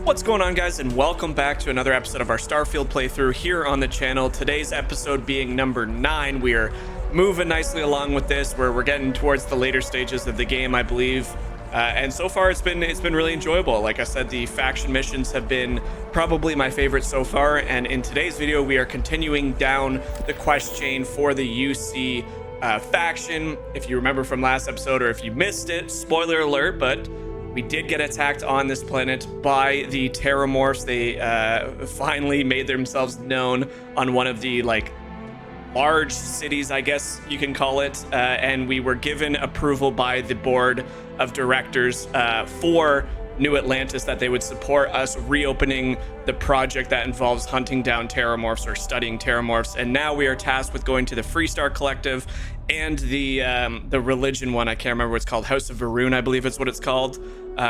What's going on, guys, and welcome back to another episode of our Starfield playthrough here on the channel. Today's episode being number 9. We are moving nicely along with this, where we're getting towards the later stages of the game, I believe. And so far, it's been really enjoyable. Like I said, the faction missions have been probably my favorite so far. And in today's video, we are continuing down the quest chain for the UC faction. If you remember from last episode, or if you missed it, spoiler alert, but we did get attacked on this planet by the Terramorphs. They finally made themselves known on one of the large cities, I guess you can call it, and we were given approval by the board of directors for New Atlantis that they would support us reopening the project that involves hunting down Terramorphs or studying Terramorphs. And now we are tasked with going to the Freestar Collective and the religion one. I can't remember what it's called. House of Varun, I believe is what it's called.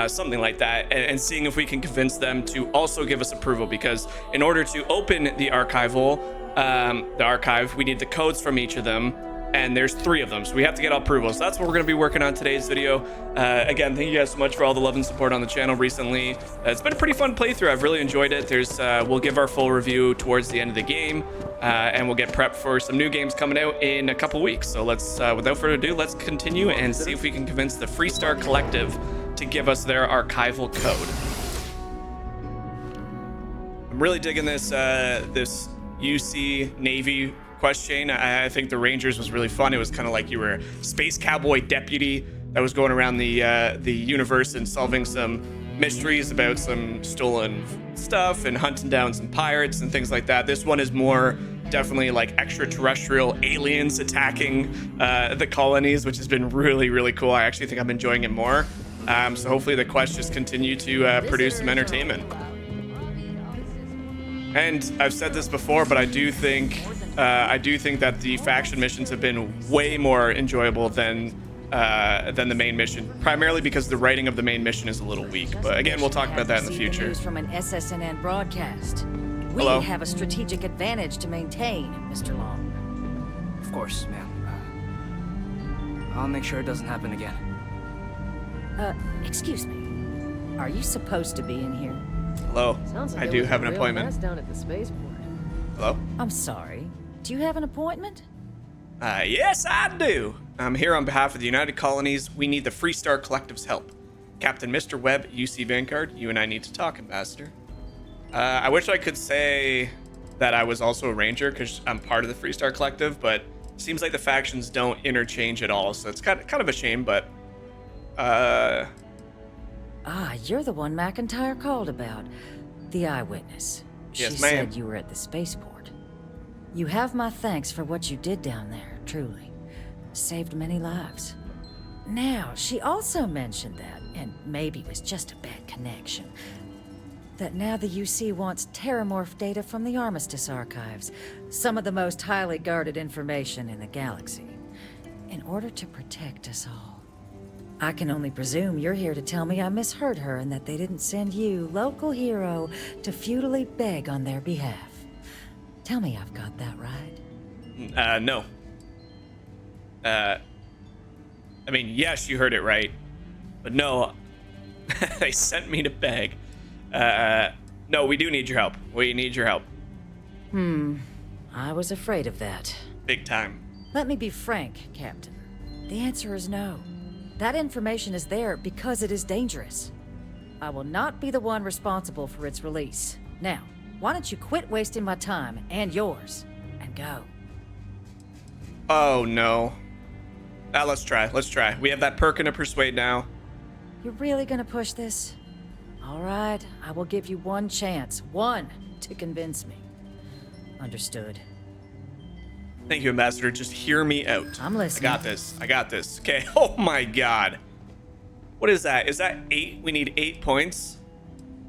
Something like that, and seeing if we can convince them to also give us approval, because in order to open the archive, we need the codes from each of them, and there's 3 of them, so we have to get approval. So that's what we're going to be working on today's video. Again, thank you guys so much for all the love and support on the channel recently. It's been a pretty fun playthrough. I've really enjoyed it. We'll give our full review towards the end of the game, and we'll get prepped for some new games coming out in a couple weeks. So let's, without further ado, let's continue and see if we can convince the Freestar Collective to give us their archival code. I'm really digging this this UC Navy quest chain. I think the Rangers was really fun. It was kind of like you were a space cowboy deputy that was going around the universe and solving some mysteries about some stolen stuff and hunting down some pirates and things like that. This one is more definitely like extraterrestrial aliens attacking the colonies, which has been really, really cool. I actually think I'm enjoying it more. So hopefully the quests just continue to produce some entertainment. And I've said this before, but I do think that the faction missions have been way more enjoyable than the main mission, primarily because the writing of the main mission is a little weak. But again, we'll talk about that in the future. News from an SSNN broadcast. We Hello? have a strategic advantage to maintain, Mr. Long. Of course, ma'am. I'll make sure it doesn't happen again. Excuse me. Are you supposed to be in here? Hello, Sounds like I there do was have a an real appointment. mess down at the spaceport. Hello? I'm sorry. Do you have an appointment? Yes, I do. I'm here on behalf of the United Colonies. We need the Freestar Collective's help. Captain Mr. Webb, UC Vanguard, you and I need to talk, Ambassador. I wish I could say that I was also a Ranger, because I'm part of the Freestar Collective, but it seems like the factions don't interchange at all, so it's kind of a shame, but... You're the one McIntyre called about. The eyewitness. Yes, She ma'am. said you were at the spaceport. You have my thanks for what you did down there, truly. Saved many lives. Now, she also mentioned that, and maybe it was just a bad connection, that now the UC wants Terramorph data from the Armistice archives, some of the most highly guarded information in the galaxy, in order to protect us all. I can only presume you're here to tell me I misheard her and that they didn't send you, local hero, to futilely beg on their behalf. Tell me I've got that right. No. I mean, yes, you heard it right, but no, they sent me to beg. No, we do need your help. We need your help. I was afraid of that. Big time. Let me be frank, Captain. The answer is no. That information is there because it is dangerous. I will not be the one responsible for its release. Now, why don't you quit wasting my time and yours, and go? Oh, no. Let's try. We have that perk in a persuade now. You're really gonna push this? All right, I will give you one chance. One to convince me. Understood. Thank you, Ambassador. Just hear me out. I'm listening. I got this. Okay. Oh my God. What is that? Is that 8? We need 8 points.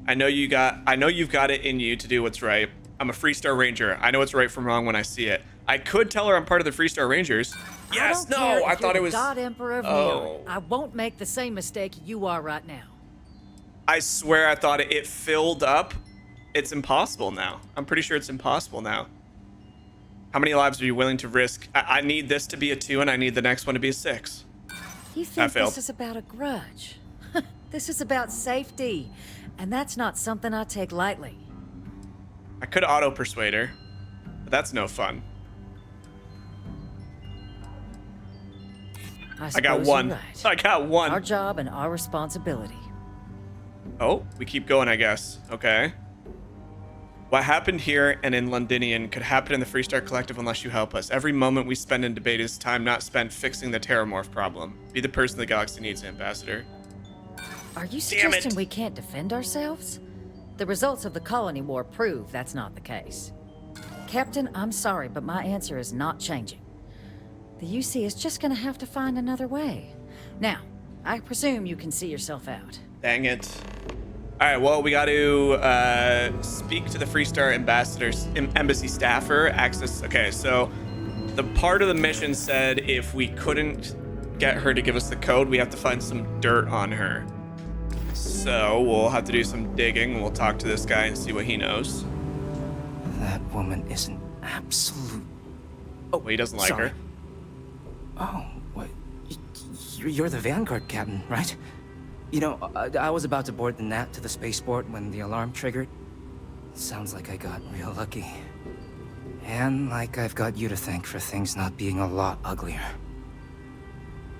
I know you've got it in you to do what's right. I'm a Freestar Ranger. I know what's right from wrong when I see it. I could tell her I'm part of the Freestar Rangers. Yes, no, I thought it was... God Emperor of Oh. I won't make the same mistake you are right now. I swear I thought it filled up. It's impossible now. I'm pretty sure it's impossible now. How many lives are you willing to risk? I need this to be a 2, and I need the next one to be a 6. You think failed. this is about a grudge? This is about safety, and that's not something I take lightly. I could auto-persuade her, but that's no fun. I got suppose one. you're right. I got one. Our job and our responsibility. Oh, we keep going, I guess. Okay. What happened here and in Londinian could happen in the Freestar Collective unless you help us. Every moment we spend in debate is time not spent fixing the terramorph problem. Be the person the galaxy needs, Ambassador. Are you Damn it. suggesting we can't defend ourselves? The results of the colony war prove that's not the case. Captain, I'm sorry, but my answer is not changing. The UC is just gonna have to find another way. Now, I presume you can see yourself out. Dang it. All right, well, we got to speak to the Freestar ambassador's embassy staffer. Access. Okay, so the part of the mission said if we couldn't get her to give us the code, we have to find some dirt on her. So we'll have to do some digging. We'll talk to this guy and see what he knows. That woman is an absolute... Oh, well, he doesn't like sorry. her. Oh, what? You're the Vanguard captain, right? You know, I was about to board the Nat to the spaceport when the alarm triggered. Sounds like I got real lucky. And like I've got you to thank for things not being a lot uglier.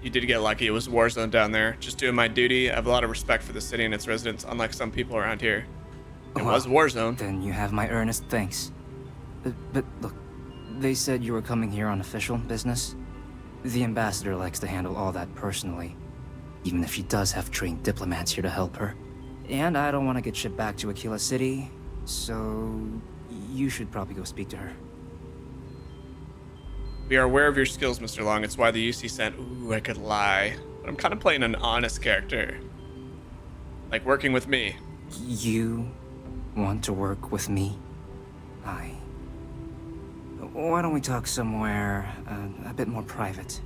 You did get lucky. It was a war zone down there. Just doing my duty. I have a lot of respect for the city and its residents, unlike some people around here. It was a war zone. Then you have my earnest thanks. But look, they said you were coming here on official business. The ambassador likes to handle all that personally, even if she does have trained diplomats here to help her. And I don't want to get shipped back to Aquila City, so you should probably go speak to her. We are aware of your skills, Mr. Long. It's why the UC sent... Ooh, I could lie. But I'm kind of playing an honest character. Like working with me. You want to work with me? Why don't we talk somewhere a bit more private?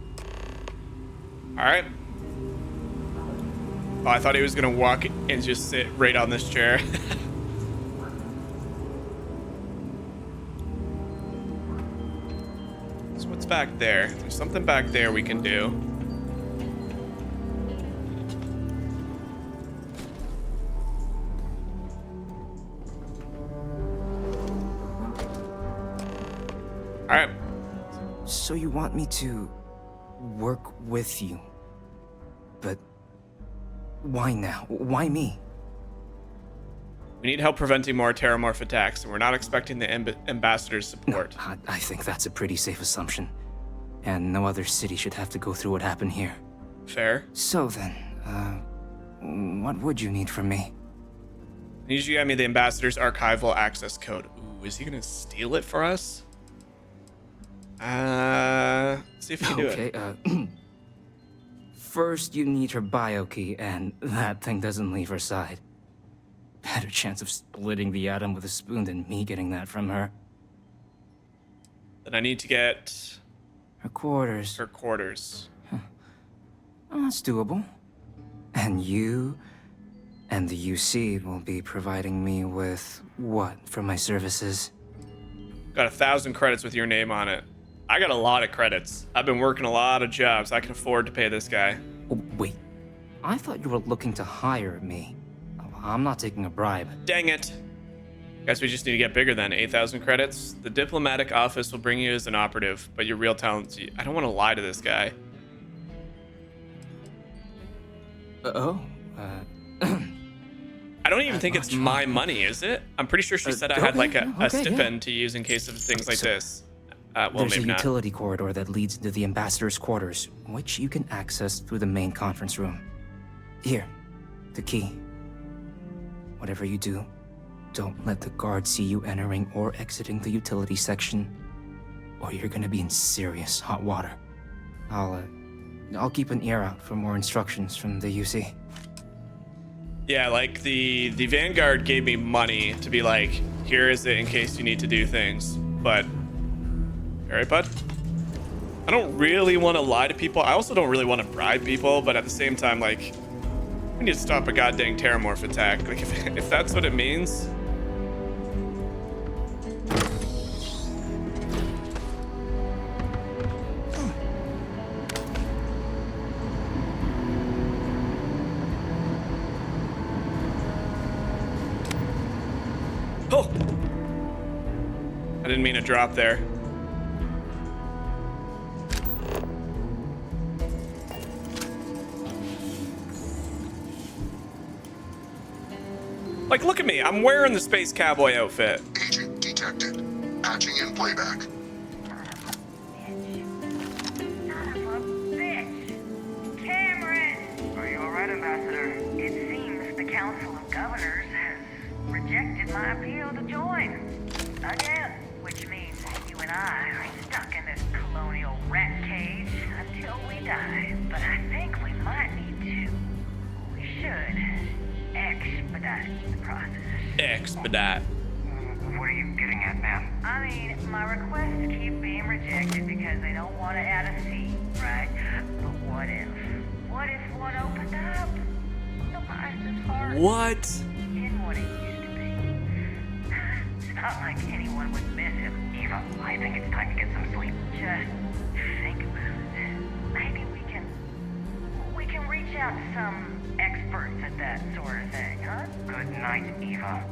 All right. Oh, I thought he was going to walk and just sit right on this chair. So what's back there? There's something back there we can do. All right. So you want me to work with you? But why now? Why me? We need help preventing more terramorph attacks, and we're not expecting the ambassador's support. No, I think that's a pretty safe assumption. And no other city should have to go through what happened here. Fair. So then, what would you need from me? I need you to get me the ambassador's archival access code. Ooh, is he gonna steal it for us? Let's see if he can do it. Okay, first you need her bio key, and that thing doesn't leave her side. Better chance of splitting the atom with a spoon than me getting that from her. Then I need to get Her quarters. her quarters. Oh, that's doable. And you and the UC will be providing me with what for my services? Got 1,000 credits with your name on it. I got a lot of credits. I've been working a lot of jobs. I can afford to pay this guy. Oh, wait. I thought you were looking to hire me. I'm not taking a bribe. Dang it. Guess we just need to get bigger then. 8,000 credits. The diplomatic office will bring you as an operative, but your real talent... I don't want to lie to this guy. I don't even think it's my money, is it? I'm pretty sure she said I had like a stipend to use in case of things like this. Well, There's maybe a not. utility corridor that leads into the ambassador's quarters, which you can access through the main conference room. Here, the key. Whatever you do, don't let the guards see you entering or exiting the utility section, or you're gonna be in serious hot water. I'll keep an ear out for more instructions from the UC. Yeah, like the Vanguard gave me money to be like, here is it in case you need to do things. But, all right, bud. I don't really want to lie to people. I also don't really want to bribe people, but at the same time, like, we need to stop a goddamn terramorph attack. Like, if that's what it means. Oh! I didn't mean to drop there. Like, look at me. I'm wearing the Space Cowboy outfit. Agent detected. Patching in playback. Are you alright, Ambassador? It seems the Council of Governors has rejected my appeal to join. Again. Which means you and I are stuck in this colonial rat cage until we die. But I think we might need to. We should expedite the process. Expedite. What are you getting at, ma'am? I mean, my requests keep being rejected because they don't want to add a seat, right? But what if? What if one opened up? The Meister's heart. What? In what it used to be. It's not like anyone would miss him. Eva, I think it's time to get some sleep. Just think about it. Maybe we can reach out to some experts at that sort of thing, huh? Good night, Eva.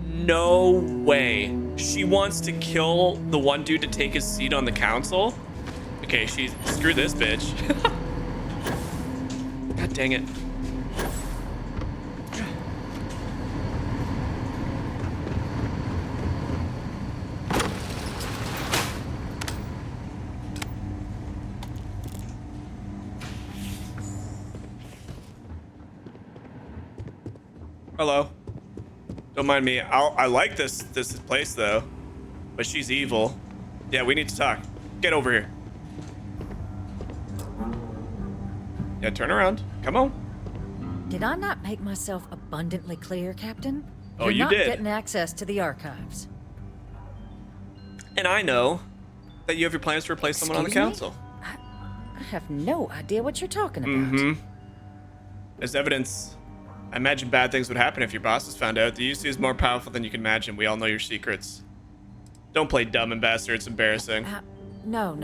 No way. She wants to kill the one dude to take his seat on the council? Okay, screw this bitch. God dang it. Hello. Don't mind me. I like this place though, but she's evil. Yeah, we need to talk. Get over here. Yeah, turn around. Come on. Did I not make myself abundantly clear, Captain? Oh, You're you not did. getting access to the archives. And I know that you have your plans to replace someone on the Excuse me? council. I have no idea what you're talking about. Mm-hmm. As evidence, I imagine bad things would happen if your bosses found out. The UC is more powerful than you can imagine. We all know your secrets. Don't play dumb, Ambassador. It's embarrassing. No.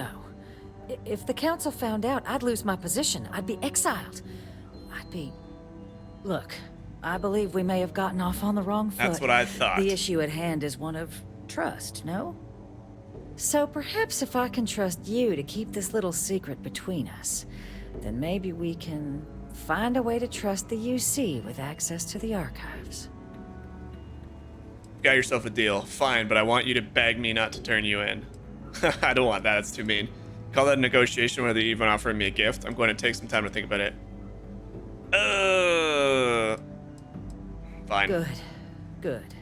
If the council found out, I'd lose my position. I'd be exiled. Look, I believe we may have gotten off on the wrong foot. That's what I thought. The issue at hand is one of trust, no? So perhaps if I can trust you to keep this little secret between us, then maybe we can find a way to trust the UC with access to the archives. Got yourself a deal. Fine, but I want you to beg me not to turn you in. I don't want that. That's too mean. Call that a negotiation where they're even offering me a gift. I'm going to take some time to think about it. Fine. Good.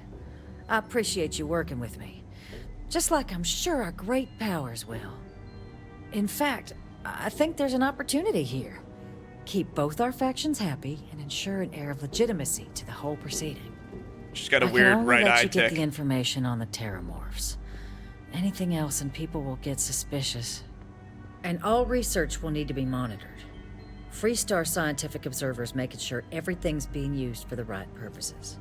I appreciate you working with me. Just like I'm sure our great powers will. In fact, I think there's an opportunity here. Keep both our factions happy and ensure an air of legitimacy to the whole proceeding. She's got a weird right eye I can only let you get tick. the information on the terramorphs. Anything else and people will get suspicious. And all research will need to be monitored. Freestar scientific observers making sure everything's being used for the right purposes.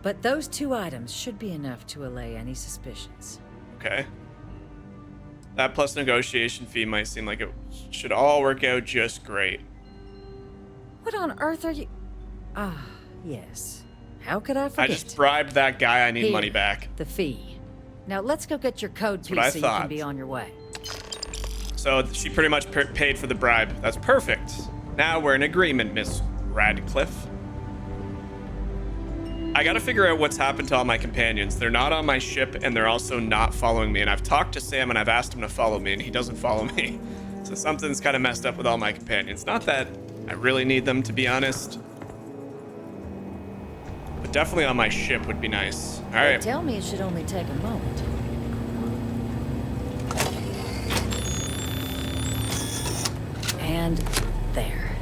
But those two items should be enough to allay any suspicions. Okay. That plus negotiation fee might seem like it should all work out just great. What on earth are you... Ah, yes. How could I forget? I just bribed that guy. I need Here, money back. The fee. Now let's go get your code what I piece so you thought. can be on your way. So she pretty much paid for the bribe. That's perfect. Now we're in agreement, Miss Radcliffe. I gotta figure out what's happened to all my companions. They're not on my ship, and they're also not following me. And I've talked to Sam, and I've asked him to follow me, and he doesn't follow me. So something's kind of messed up with all my companions. Not that I really need them, to be honest. But definitely on my ship would be nice. All right. Tell me it should only take a moment. And there.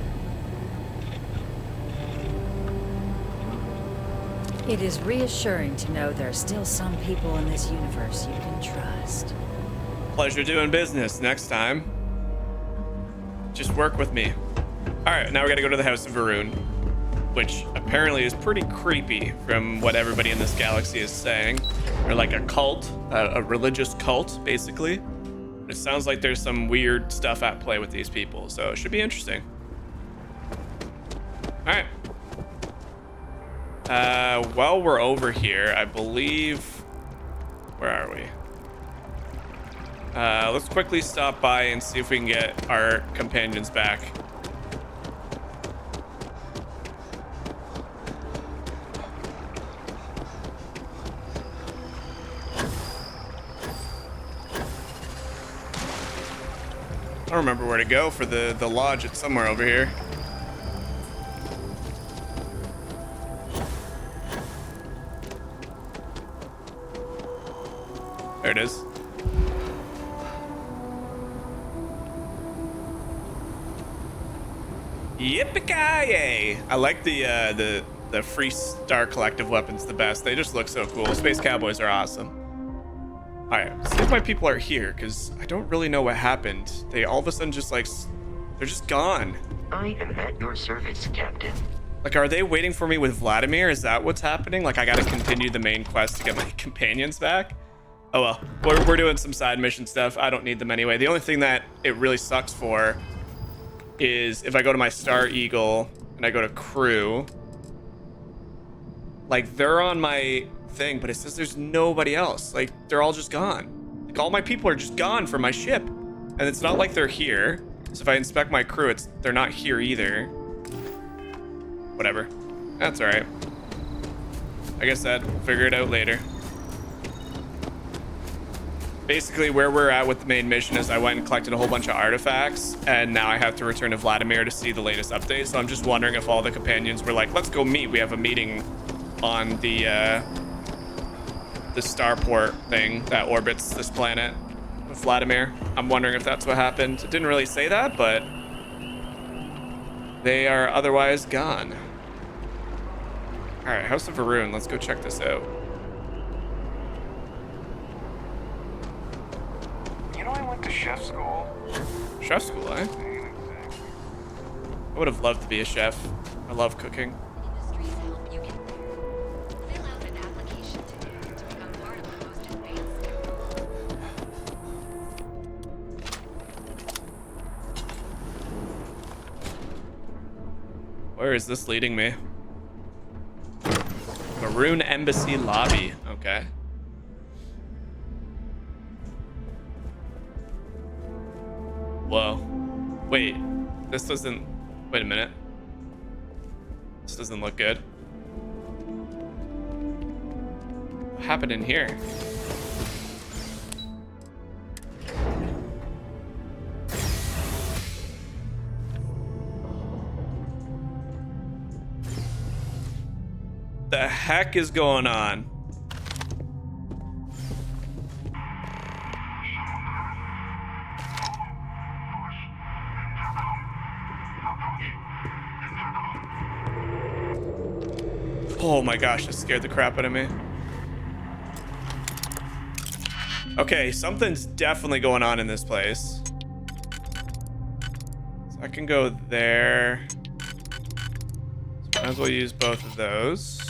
It is reassuring to know there are still some people in this universe you can trust. Pleasure doing business. Next time, just work with me. All right, now we gotta go to the House of Varun, which apparently is pretty creepy from what everybody in this galaxy is saying. They're like a cult, a religious cult, basically. It sounds like there's some weird stuff at play with these people, so it should be interesting. All right. While we're over here, I believe... Where are we? Let's quickly stop by and see if we can get our companions back. I don't remember where to go for the lodge. It's somewhere over here. There it is. Yippee-ki-yay! I like the Free Star Collective weapons the best. They just look so cool. Space Cowboys are awesome. All right, see if my people are here, because I don't really know what happened. They all of a sudden just like, they're just gone. I am at your service, Captain. Like, are they waiting for me with Vladimir? Is that what's happening? Like, I gotta continue the main quest to get my companions back? Oh well, we're doing some side mission stuff. I don't need them anyway. The only thing that it really sucks for is if I go to my Star Eagle and I go to crew, like, they're on my thing, but it says there's nobody else. Like, they're all just gone. Like, all my people are just gone from my ship, and it's not like they're here. So if I inspect my crew, they're not here either. Whatever, that's all right. Like I said, we'll figure it out later. Basically, where we're at with the main mission is I went and collected a whole bunch of artifacts, and now I have to return to Vladimir to see the latest update. So I'm just wondering if all the companions were like, let's go meet. We have a meeting on the starport thing that orbits this planet with Vladimir. I'm wondering if that's what happened. It didn't really say that, but they are otherwise gone. All right, House of Varun. Let's go check this out. You know, I went to chef school. Chef school, eh? I would have loved to be a chef. I love cooking. Where is this leading me? Maroon Embassy lobby. Okay. Whoa. Wait. This doesn't... Wait a minute. This doesn't look good. What happened in here? The heck is going on? Oh my gosh, that scared the crap out of me. Okay, something's definitely going on in this place. So I can go there. So might as well use both of those.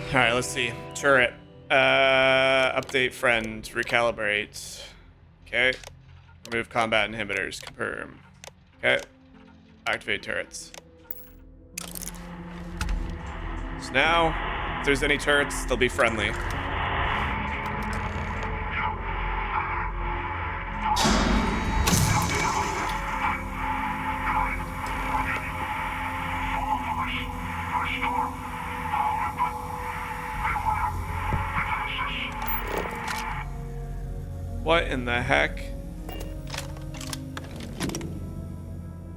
All right, let's see. Turret. Update friend. Recalibrate. Okay. Remove combat inhibitors. Confirm. Okay. Activate turrets. So now, if there's any turrets, they'll be friendly. What in the heck?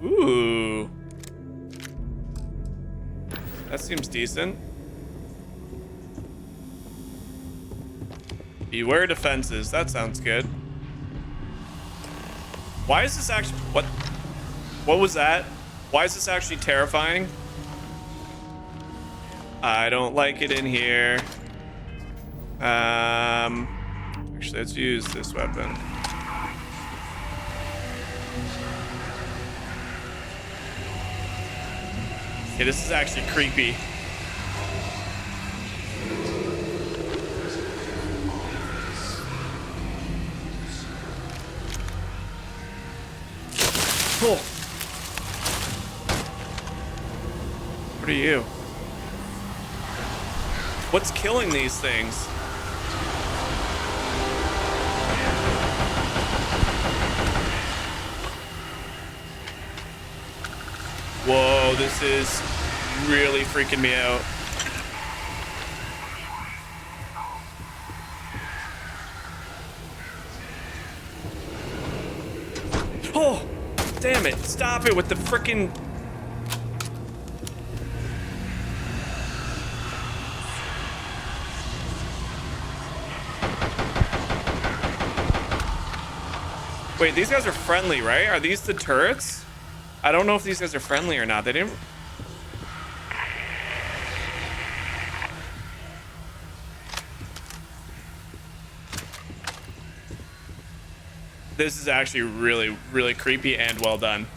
Ooh. That seems decent. Beware defenses. That sounds good. Why is this actually... What was that? Why is this actually terrifying? I don't like it in here. Actually, let's use this weapon. Okay, this is actually creepy. Cool. What are you? What's killing these things? Whoa, this is really freaking me out. Oh, damn it. Stop it with the freaking... Wait, these guys are friendly, right? Are these the turrets? I don't know if these guys are friendly or not. They didn't... This is actually really, really creepy and well done.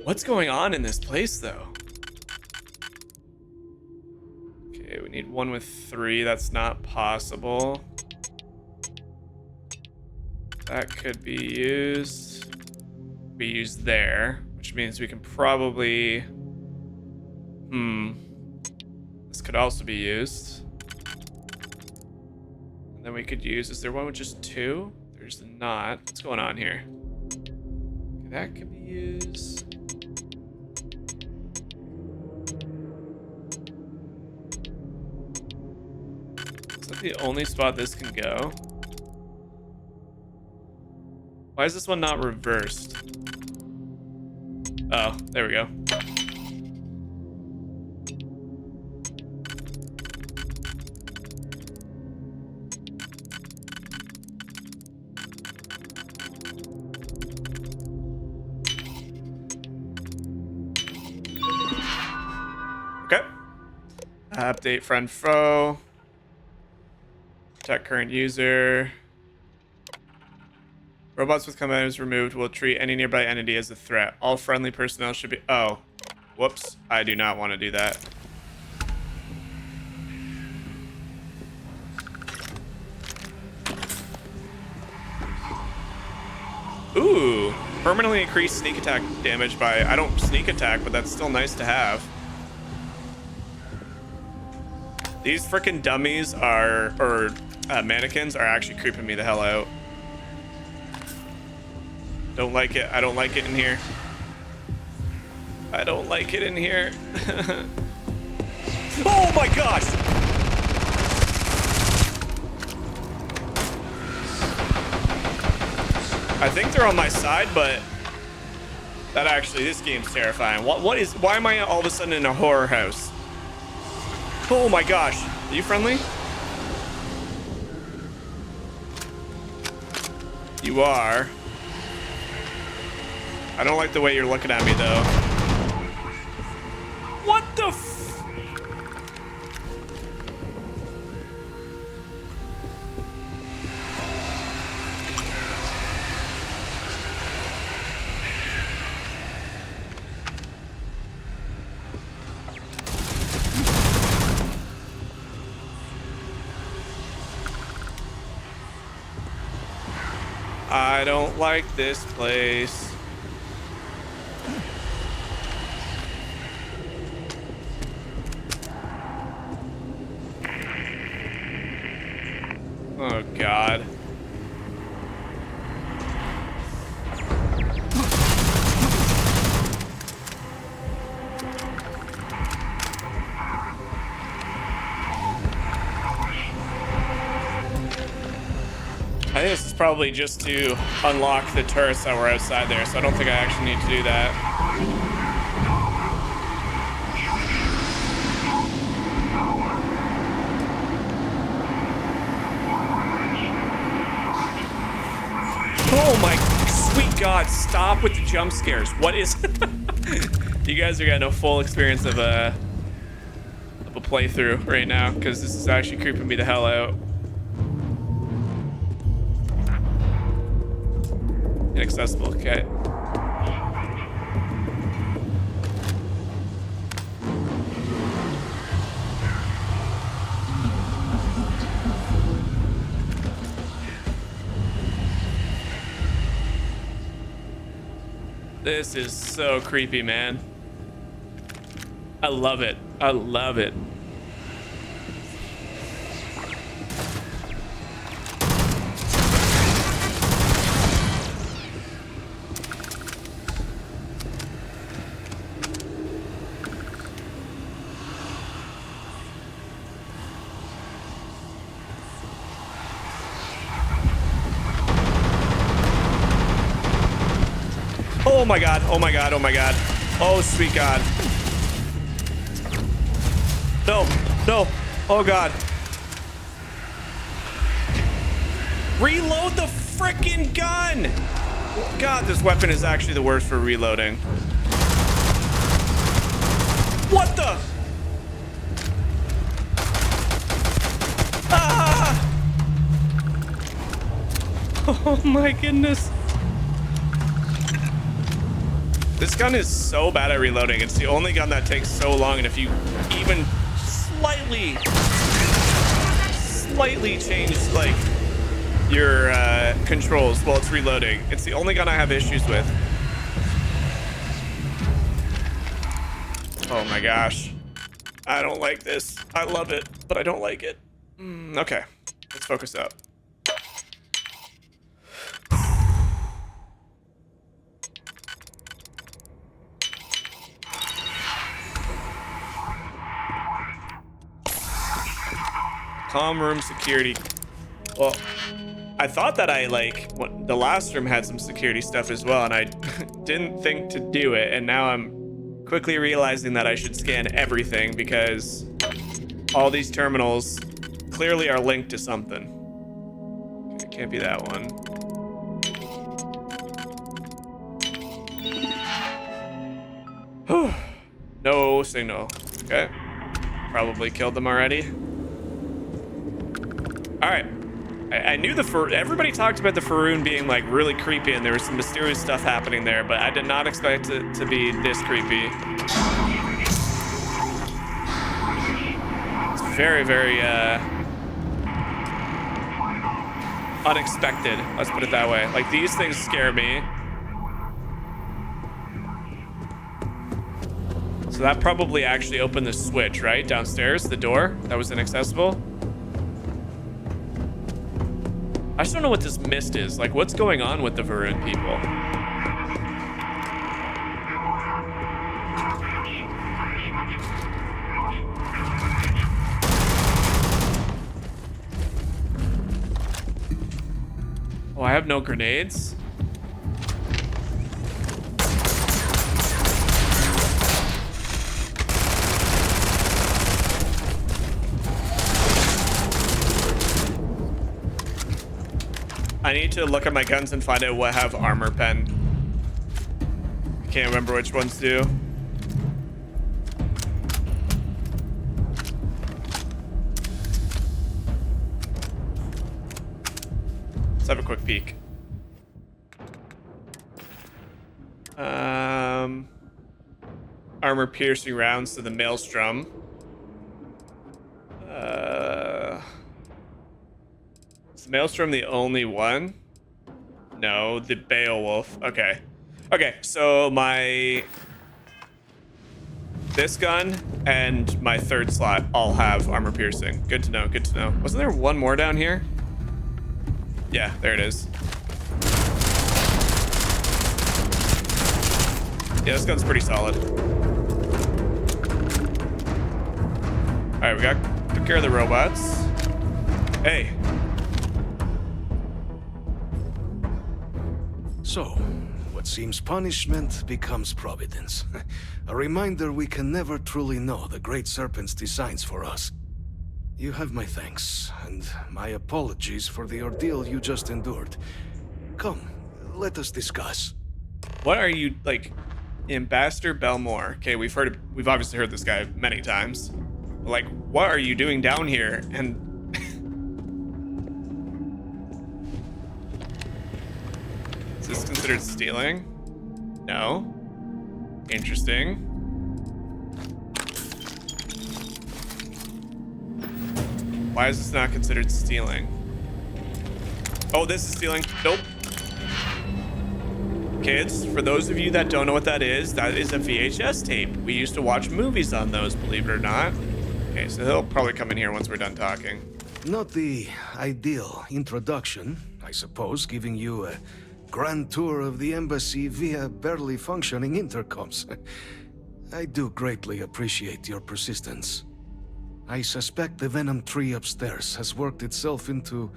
What's going on in this place, though? Okay, we need one with 3. That's not possible. That could be used. Be used there, which means we can probably... This could also be used. And then we could use... Is there one with just 2? There's not. What's going on here? Okay, that could be used. Is that the only spot this can go? Why is this one not reversed? Oh, there we go. Okay. Update friend foe. Protect current user. Robots with commands removed will treat any nearby entity as a threat. All friendly personnel should be... Oh. Whoops. I do not want to do that. Ooh. Permanently increase sneak attack damage by... I don't sneak attack, but that's still nice to have. These frickin' dummies are... Or mannequins are actually creeping me the hell out. Don't like it. I don't like it in here. I don't like it in here. Oh my gosh! I think they're on my side, but that actually, this game's terrifying. Why am I all of a sudden in a horror house? Oh my gosh. Are you friendly? You are. I don't like the way you're looking at me, though. What the f... I don't like this place. Oh, God. I think this is probably just to unlock the turrets that were outside there, so I don't think I actually need to do that. Oh my sweet God, stop with the jump scares. What is... You guys are getting a full experience of a playthrough right now, because this is actually creeping me the hell out. Inaccessible, okay. This is so creepy, man. I love it. I love it. Oh my god, oh my god, oh my god. Oh, sweet god. No, no, oh god. Reload the frickin' gun! God, this weapon is actually the worst for reloading. What the? Ah! Oh my goodness. This gun is so bad at reloading. It's the only gun that takes so long, and if you even slightly change like your controls while it's reloading, it's the only gun I have issues with. Oh my gosh. I don't like this. I love it, but I don't like it. Okay, let's focus up. Comm room security. Well, I thought that the last room had some security stuff as well, and I didn't think to do it, and now I'm quickly realizing that I should scan everything because all these terminals clearly are linked to something. Okay, it can't be that one. No signal. Okay. Probably killed them already. All right. I knew everybody talked about the Faroon being like really creepy and there was some mysterious stuff happening there, but I did not expect it to be this creepy. It's very, very unexpected. Let's put it that way. Like, these things scare me. So that probably actually opened the switch, right? Downstairs, the door that was inaccessible. I just don't know what this mist is. Like, what's going on with the Varun people? Oh, I have no grenades. I need to look at my guns and find out what have armor pen. I can't remember which ones do. Let's have a quick peek. Armor piercing rounds to the maelstrom. Is the maelstrom the only one? No, the Beowulf. Okay. Okay, so this gun and my third slot all have armor piercing. Good to know, good to know. Wasn't there one more down here? Yeah, there it is. Yeah, this gun's pretty solid. All right, we took care of the robots. Hey. So, what seems punishment becomes providence. A reminder we can never truly know the Great Serpent's designs for us. You have my thanks, and my apologies for the ordeal you just endured. Come, let us discuss. What are you, like, Ambassador Belmore? Okay, we've obviously heard this guy many times. But, like, what are you doing down here? And is this considered stealing? No. Interesting. Why is this not considered stealing? Oh, this is stealing. Nope. Kids, for those of you that don't know what that is a VHS tape. We used to watch movies on those, believe it or not. Okay, so he'll probably come in here once we're done talking. Not the ideal introduction, I suppose, giving you a grand tour of the embassy via barely functioning intercoms. I do greatly appreciate your persistence. I suspect the Venom tree upstairs has worked itself into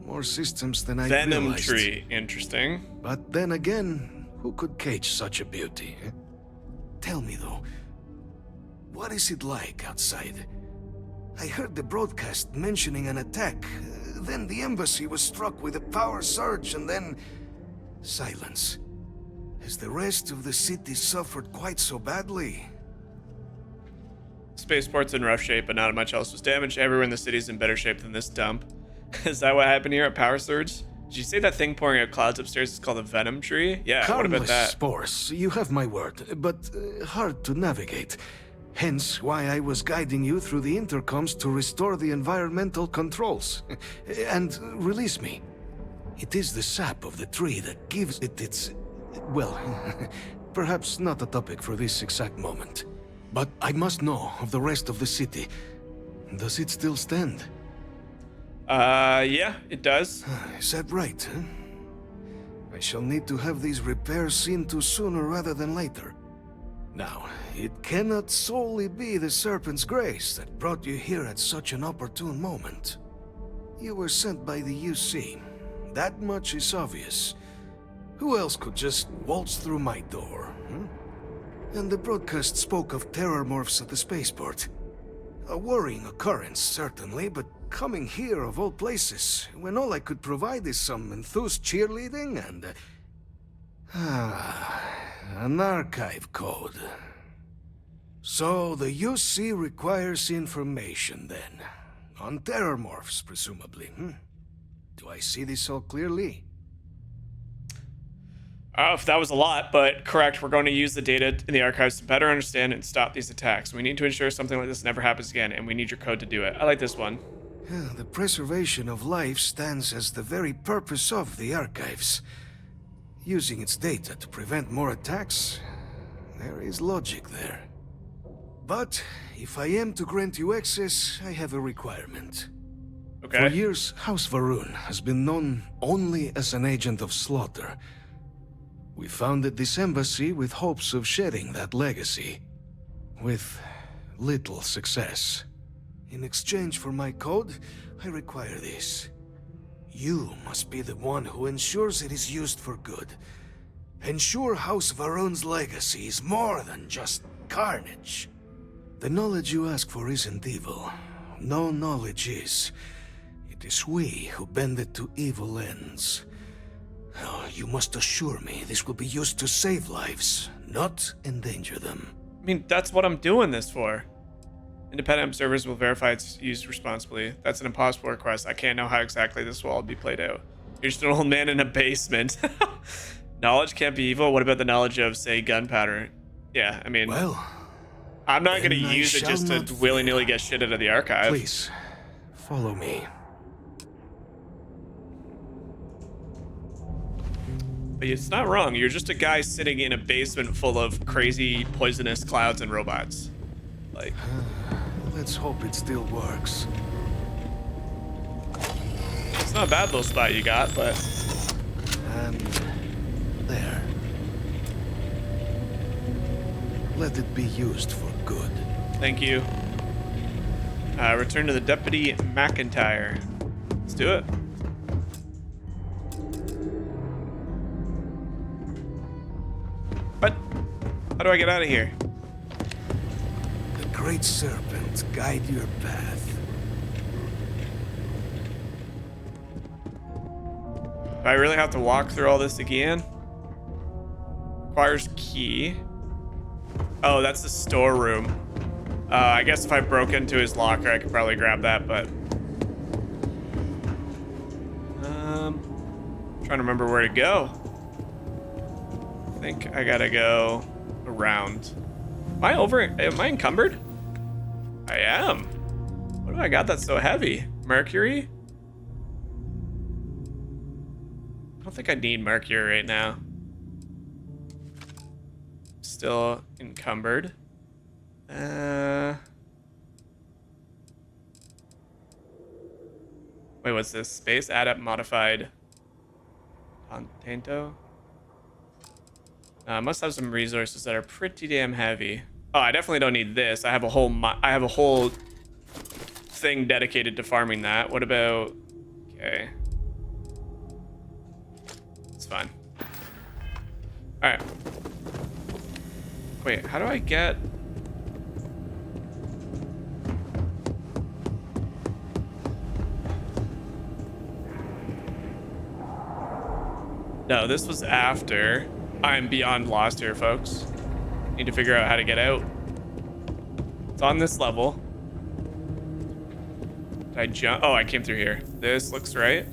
more systems than I realized. Venom tree, interesting. But then again, who could cage such a beauty? Eh? Tell me though, what is it like outside? I heard the broadcast mentioning an attack. Then the embassy was struck with a power surge and then silence. Has the rest of the city suffered quite so badly? Spaceport's in rough shape, but not much else was damaged. Everyone in the city's in better shape than this dump. Is that what happened here at Power Surge? Did you say that thing pouring out clouds upstairs is called a Venom tree? Yeah, what about that? Harmless spores, you have my word, but hard to navigate. Hence why I was guiding you through the intercoms to restore the environmental controls. And release me. It is the sap of the tree that gives it its... well, perhaps not a topic for this exact moment. But I must know of the rest of the city. Does it still stand? Yeah, it does. Is that right, huh? I shall need to have these repairs seen to sooner rather than later. Now, it cannot solely be the Serpent's grace that brought you here at such an opportune moment. You were sent by the UC. That much is obvious. Who else could just waltz through my door, huh? And the broadcast spoke of terror morphs at the spaceport. A worrying occurrence, certainly, but coming here of all places, when all I could provide is some enthused cheerleading and... an archive code. So the UC requires information, then. On terror morphs, presumably, Do I see this all clearly? If that was a lot, but correct. We're going to use the data in the archives to better understand and stop these attacks. We need to ensure something like this never happens again, and we need your code to do it. I like this one. The preservation of life stands as the very purpose of the archives. Using its data to prevent more attacks, there is logic there. But if I am to grant you access, I have a requirement. Okay. For years, House Varun has been known only as an agent of slaughter. We founded this embassy with hopes of shedding that legacy, with little success. In exchange for my code, I require this. You must be the one who ensures it is used for good. Ensure House Varun's legacy is more than just carnage. The knowledge you ask for isn't evil. No knowledge is. It is we who bend it to evil ends. Oh, you must assure me this will be used to save lives, not endanger them. I mean, that's what I'm doing this for. Independent observers will verify it's used responsibly. That's an impossible request. I can't know how exactly this will all be played out. You're just an old man in a basement. Knowledge can't be evil. What about the knowledge of, say, gunpowder? Yeah, I mean... Well... I'm not going to use it just to willy-nilly get shit out of the archive. Please, follow me. But it's not wrong. You're just a guy sitting in a basement full of crazy, poisonous clouds and robots. Like... Let's hope it still works. It's not a bad little spot you got, but... And... there. Let it be used for good. Thank you. Return to the Deputy McIntyre. Let's do it. What? How do I get out of here? The Great Serpent guide your path. Do I really have to walk through all this again? Requires key. Oh, that's the storeroom. I guess if I broke into his locker, I could probably grab that, but... trying to remember where to go. I think I gotta go around. Am I encumbered? I am. What have I got that's so heavy? Mercury? I don't think I need mercury right now. still encumbered. Wait, what's this? Space adept modified Contento? I must have some resources that are pretty damn heavy. Oh, I definitely don't need this. I have a whole thing dedicated to farming that. What about... Okay. It's fine. Alright. Wait, how do I get... No, this was after. I'm beyond lost here, folks. Need to figure out how to get out. It's on this level. Did I jump? Oh, I came through here. This looks right.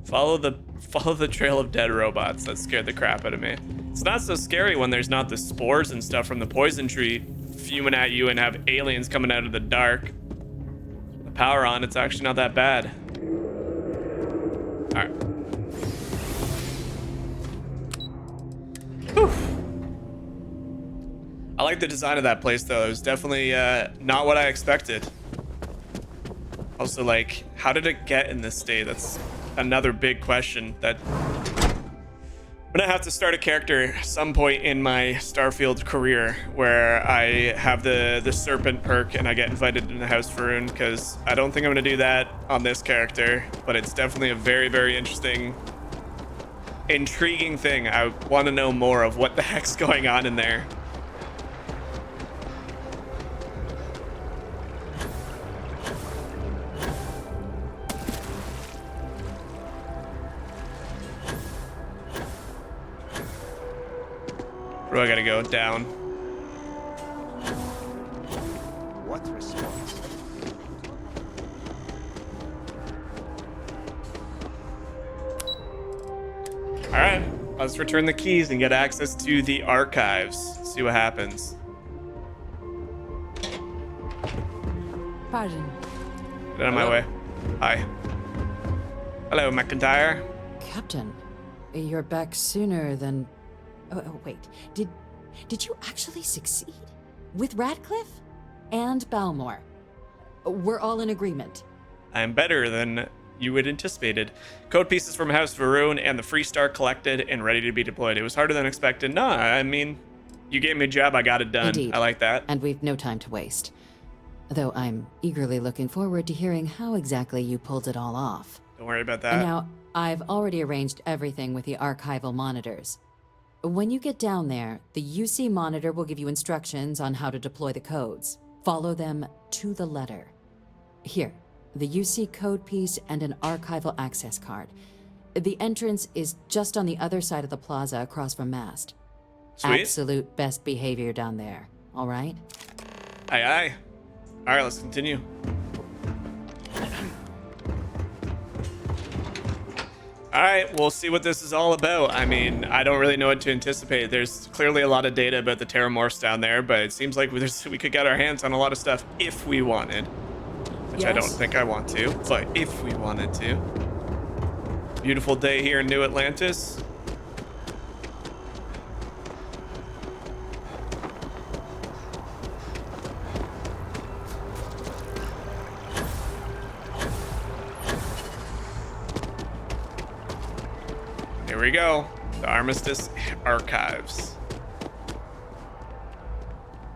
Follow the trail of dead robots. That scared the crap out of me. It's not so scary when there's not the spores and stuff from the poison tree fuming at you and have aliens coming out of the dark. The power on, it's actually not that bad. All right. Whew. I like the design of that place, though. It was definitely not what I expected. Also, like, how did it get in this state? That's another big question that I'm gonna have to start a character at some point in my Starfield career where I have the serpent perk and I get invited into House Faroon, because I don't think I'm gonna do that on this character, but it's definitely a very, very interesting, intriguing thing. I want to know more of what the heck's going on in there. Where do I gotta go? Down. What response? All right, let's return the keys and get access to the archives. See what happens. Pardon. Get out of my way. Hi. Hello, McIntyre. Captain, you're back sooner than... Oh, wait. Did you actually succeed? With Radcliffe? And Balmore? We're all in agreement. I'm better than you had anticipated. Code pieces from House Faroon and the Freestar collected and ready to be deployed. It was harder than expected. No, I mean, you gave me a job, I got it done. Indeed. I like that. And we've no time to waste. Though I'm eagerly looking forward to hearing how exactly you pulled it all off. Don't worry about that. Now, I've already arranged everything with the archival monitors. When you get down there, the UC monitor will give you instructions on how to deploy the codes. Follow them to the letter. Here, the UC code piece and an archival access card. The entrance is just on the other side of the plaza across from Mast. Sweet. Absolute best behavior down there, all right? Aye, aye. All right, let's continue. All right, we'll see what this is all about. I mean, I don't really know what to anticipate. There's clearly a lot of data about the Terramorphs down there, but it seems like we could get our hands on a lot of stuff if we wanted. Which I don't think I want to, but if we wanted to. Beautiful day here in New Atlantis. Here we go. The Armistice Archives.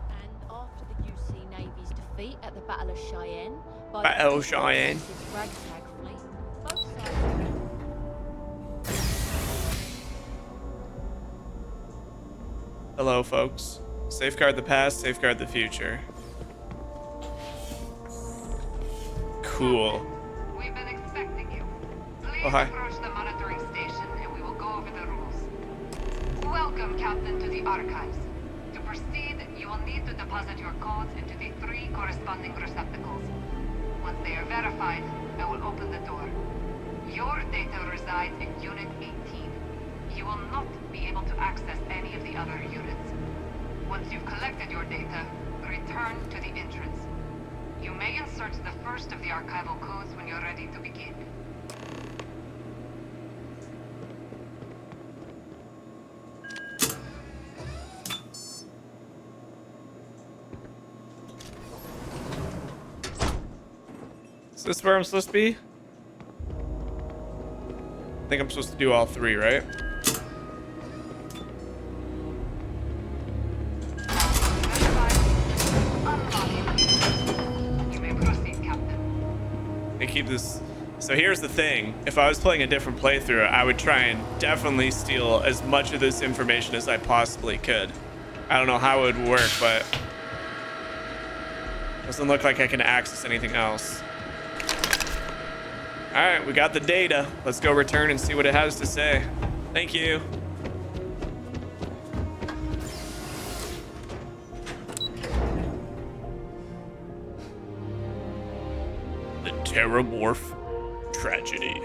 And after the UC Navy's defeat at the Battle of Cheyenne, Battle of Cheyenne. ragtag fleet, both sides. Hello, folks. Safeguard the past, safeguard the future. Cool. We've been expecting you. Please Oh, hi. approach the monitoring station and we will go over the rules. Welcome, Captain, to the archives. To proceed, you will need to deposit your codes into the 3 corresponding receptacles. Once they are verified, I will open the door. Your data resides in Unit 18. You will not be able to access any of the other units. Once you've collected your data, return to the entrance. You may insert the first of the archival codes when you're ready to begin. Is this where I'm supposed to be? I think I'm supposed to do all three, right? They keep this. So here's the thing. If I was playing a different playthrough, I would try and definitely steal as much of this information as I possibly could. I don't know how it would work, but doesn't look like I can access anything else. All right, we got the data. Let's go return and see what it has to say. Thank you. The Terramorph tragedy.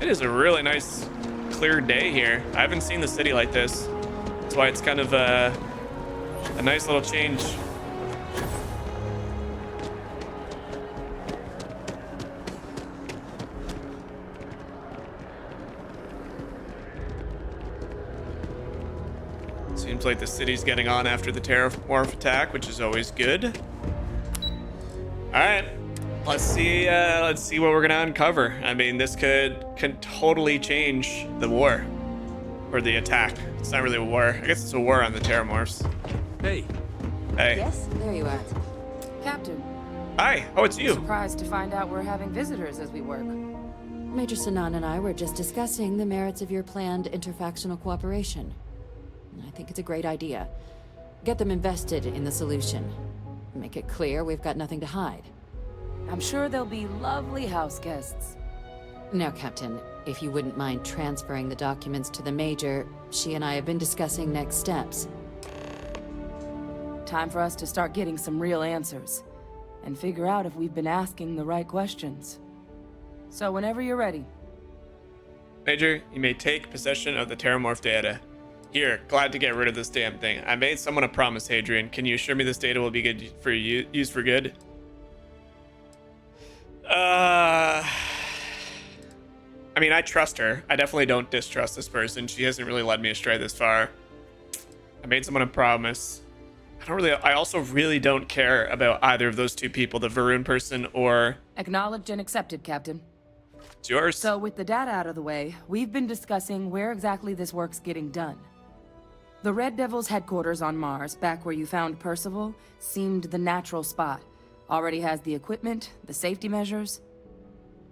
It is a really nice, clear day here. I haven't seen the city like this. That's why it's kind of a nice little change. Seems like the city's getting on after the Terramorph attack, which is always good. All right, let's see what we're gonna uncover. I mean, this can totally change the war or the attack. It's not really a war. I guess it's a war on the Terramorphs. Hey. Hey. Yes, there you are. Captain. Hi. Oh, it's you. Surprised to find out we're having visitors as we work. Major Sanan and I were just discussing the merits of your planned interfactional cooperation. I think it's a great idea. Get them invested in the solution. Make it clear we've got nothing to hide. I'm sure they'll be lovely house guests. Now, Captain, if you wouldn't mind transferring the documents to the Major, she and I have been discussing next steps. Time for us to start getting some real answers, and figure out if we've been asking the right questions. So whenever you're ready. Major, you may take possession of the Terramorph data. Here, glad to get rid of this damn thing. I made someone a promise, Hadrian. Can you assure me this data will be good for used for good? I mean, I trust her. I definitely don't distrust this person. She hasn't really led me astray this far. I made someone a promise. I also really don't care about either of those two people, the Varun person or... Acknowledged and accepted, Captain. It's yours. So with the data out of the way, we've been discussing where exactly this work's getting done. The Red Devil's headquarters on Mars, back where you found Percival, seemed the natural spot. Already has the equipment, the safety measures.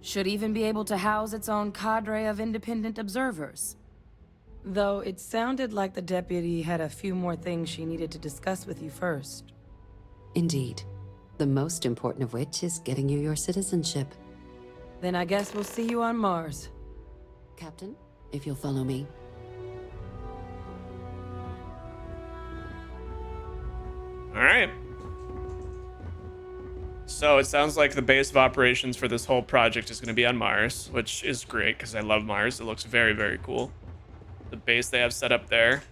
Should even be able to house its own cadre of independent observers. Though it sounded like the deputy had a few more things she needed to discuss with you first. Indeed. The most important of which is getting you your citizenship. Then I guess we'll see you on Mars. Captain, if you'll follow me. All right. So it sounds like the base of operations for this whole project is going to be on Mars, which is great because I love Mars. It looks very, very cool. The base they have set up there.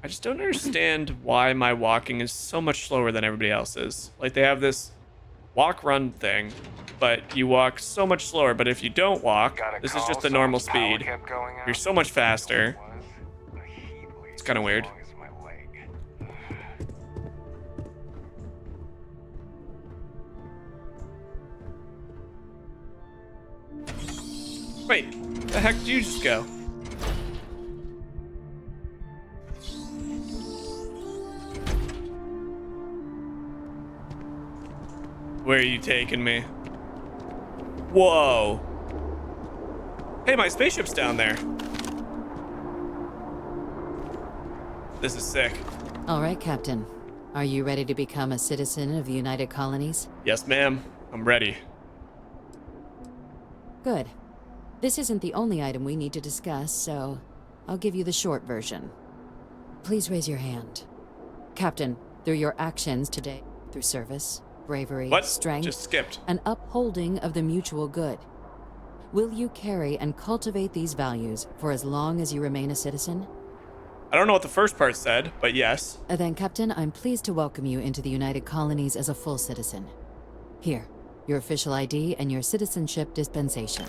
I just don't understand why my walking is so much slower than everybody else's. Like, they have this walk-run thing, but you walk so much slower. But if you don't walk, this is just the normal speed. You're so much faster. It's kind of weird. Wait, where the heck did you just go? Where are you taking me? Whoa. Hey, my spaceship's down there. This is sick. All right, Captain. Are you ready to become a citizen of the United Colonies? Yes, ma'am. I'm ready. Good. This isn't the only item we need to discuss, so I'll give you the short version. Please raise your hand. Captain, through your actions today, through service, bravery, strength, just skipped, and upholding of the mutual good, will you carry and cultivate these values for as long as you remain a citizen? I don't know what the first part said, but yes. Then, Captain, I'm pleased to welcome you into the United Colonies as a full citizen. Here, your official ID and your citizenship dispensation.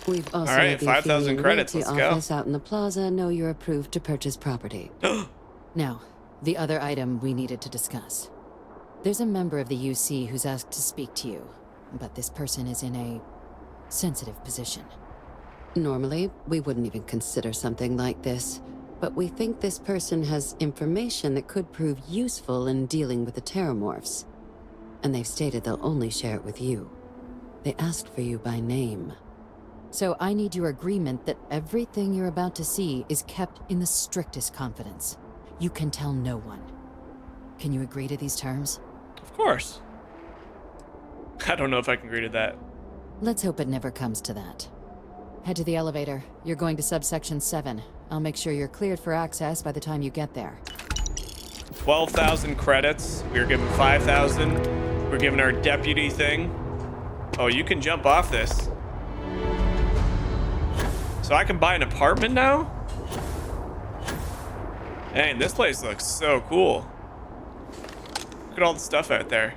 We've also All right, had the 5,000 affiliate credits. realty Let's go. office out in the plaza know you're approved to purchase property. Now, the other item we needed to discuss. There's a member of the UC who's asked to speak to you, but this person is in a sensitive position. Normally, we wouldn't even consider something like this, but we think this person has information that could prove useful in dealing with the Terramorphs. And they've stated they'll only share it with you. They asked for you by name. So I need your agreement that everything you're about to see is kept in the strictest confidence. You can tell no one. Can you agree to these terms? Of course. I don't know if I can agree to that. Let's hope it never comes to that. Head to the elevator. You're going to subsection 7. I'll make sure you're cleared for access by the time you get there. 12,000 credits. We were given 5,000. We're given our deputy thing. Oh, you can jump off this. So I can buy an apartment now? Dang, this place looks so cool. Look at all the stuff out there.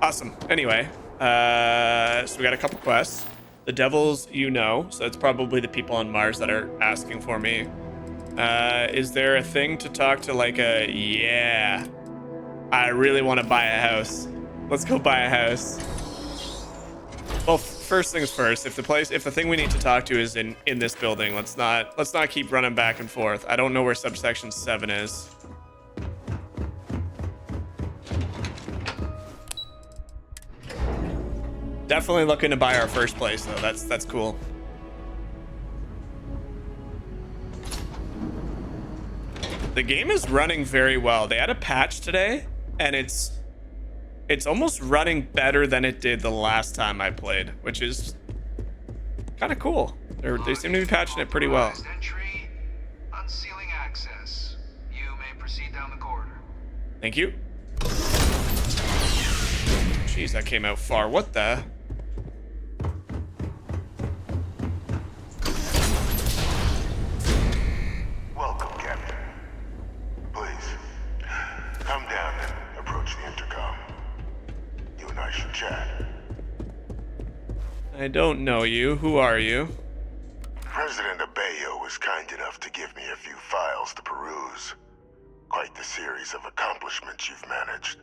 Awesome. Anyway, so we got a couple quests. The devils, you know, so it's probably the people on Mars that are asking for me. Is there a thing to talk to, like a, yeah, I really want to buy a house. Let's go buy a house. Well, first things first, if the thing we need to talk to is in this building, let's not keep running back and forth. I don't know where subsection 7 is. Definitely looking to buy our first place though. That's cool. The game is running very well. They had a patch today, and it's almost running better than it did the last time I played, which is kind of cool. They seem to be patching it pretty well. Entry, unsealing access. You may proceed down the corridor. Thank you. Jeez, that came out far. What the? Welcome, Captain. Please, come down and approach the intercom. You and I should chat. I don't know you. Who are you? President Abeyo was kind enough to give me a few files to peruse. Quite the series of accomplishments you've managed.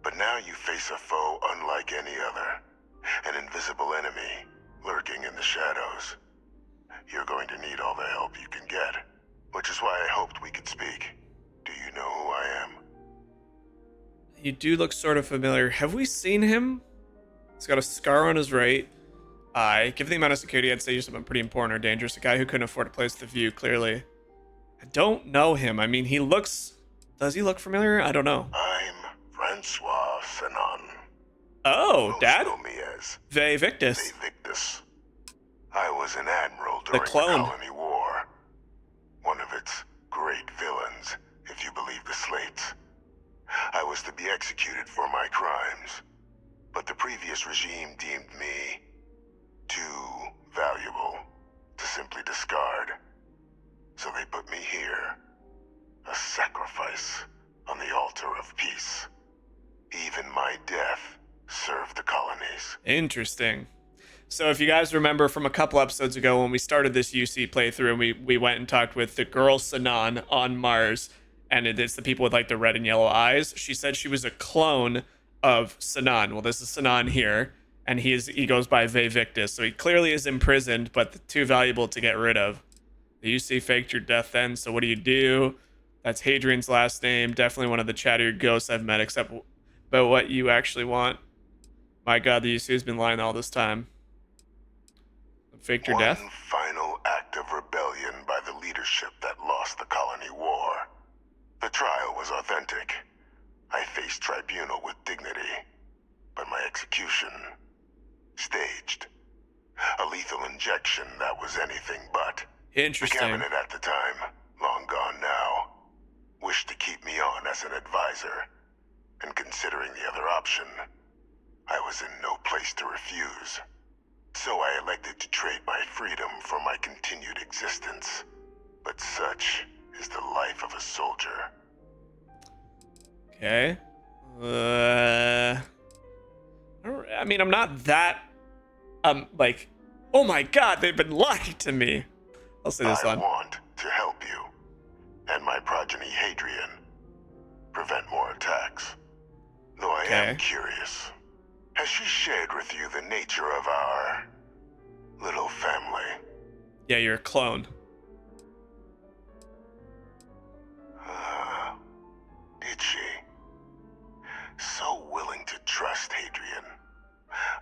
But now you face a foe unlike any other. An invisible enemy, lurking in the shadows. You're going to need all the help you can get, which is why I hoped we could speak. Do you know who I am? You do look sort of familiar. Have we seen him? He's got a scar on his right eye. Given the amount of security, I'd say you're someone pretty important or dangerous. A guy who couldn't afford to place the view, clearly. I don't know him. I mean, he looks... Does he look familiar? I don't know. I'm Francois Sanon. Oh, Most Dad? know me as Ve Victus. Ve Victus. I was an admiral The during the clone. Colony War. One of its great villains, if you believe the slates. I was to be executed for my crimes, but the previous regime deemed me too valuable to simply discard. So they put me here, a sacrifice on the altar of peace. Even my death served the colonies. Interesting. So if you guys remember from a couple episodes ago when we started this UC playthrough, and we went and talked with the girl Sanon on Mars, and it's the people with like the red and yellow eyes. She said she was a clone of Sanon. Well, this is Sanon here, and he goes by Ve Victus, so he clearly is imprisoned, but too valuable to get rid of. The UC faked your death then, so what do? That's Hadrian's last name. Definitely one of the chattier ghosts I've met, except but what you actually want. My God, the UC has been lying all this time. Faked your death? One final act of rebellion by the leadership that lost the colony war. The trial was authentic. I faced tribunal with dignity, but my execution, staged. A lethal injection that was anything but. Interesting. The cabinet at the time, long gone now, wished to keep me on as an advisor, and considering the other option, I was in no place to refuse. So I elected to trade my freedom for my continued existence. But such is the life of a soldier. Okay. I mean, I'm not that, like, Oh my god, they've been lying to me. I'll say this one. I want to help you, and my progeny Hadrian, prevent more attacks. Though I am curious, has she shared with you the nature of our little family? Yeah, you're a clone. Did she? So willing to trust Hadrian.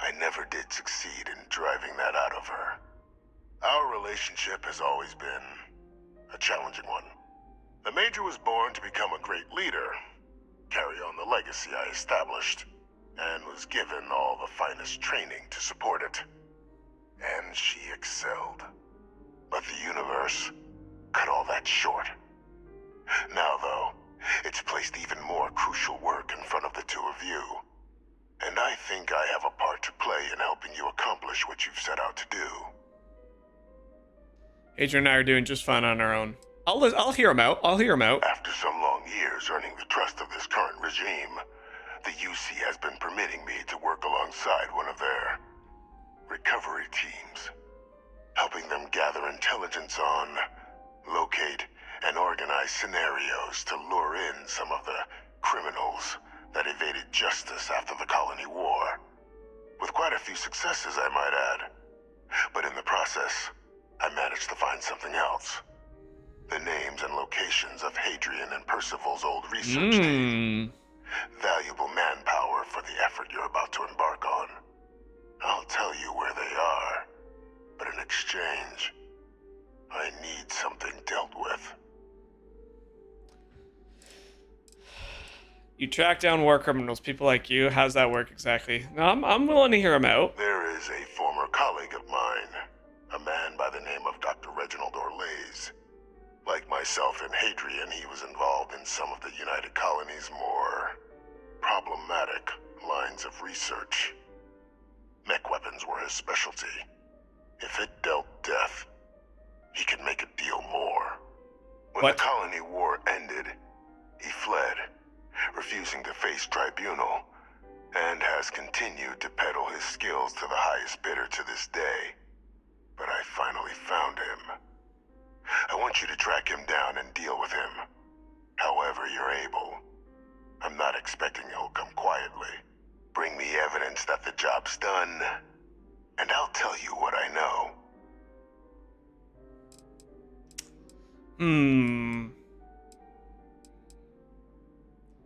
I never did succeed in driving that out of her. Our relationship has always been a challenging one. The Major was born to become a great leader, carry on the legacy I established, and was given all the finest training to support it. And she excelled. But the universe cut all that short. Now, though, it's placed even more crucial work in front of the two of you. And I think I have a part to play in helping you accomplish what you've set out to do. Adrian and I are doing just fine on our own. I'll hear him out. I'll hear him out. After some long years earning the trust of this current regime, the UC has been permitting me to work alongside one of their recovery teams, helping them gather intelligence on, locate, and organize scenarios to lure in some of the criminals that evaded justice after the Colony War. With quite a few successes, I might add. But in the process, I managed to find something else. The names and locations of Hadrian and Percival's old research team. Valuable manpower for the effort you're about to embark on. I'll tell you where they are, but in exchange, I need something dealt with. You track down war criminals, people like you. How's that work exactly? No, I'm willing to hear him out. There is a former colleague of mine, a man by the name of Dr. Reginald Orlays. Like myself and Hadrian, he was involved in some of the United Colony's more problematic lines of research. Mech weapons were his specialty. If it dealt death, he could make a deal more. When the Colony War ended, he fled, refusing to face tribunal, and has continued to peddle his skills to the highest bidder to this day. But I finally found him. I want you to track him down and deal with him, however you're able. I'm not expecting he'll come quietly. Bring me evidence that the job's done, and I'll tell you what I know.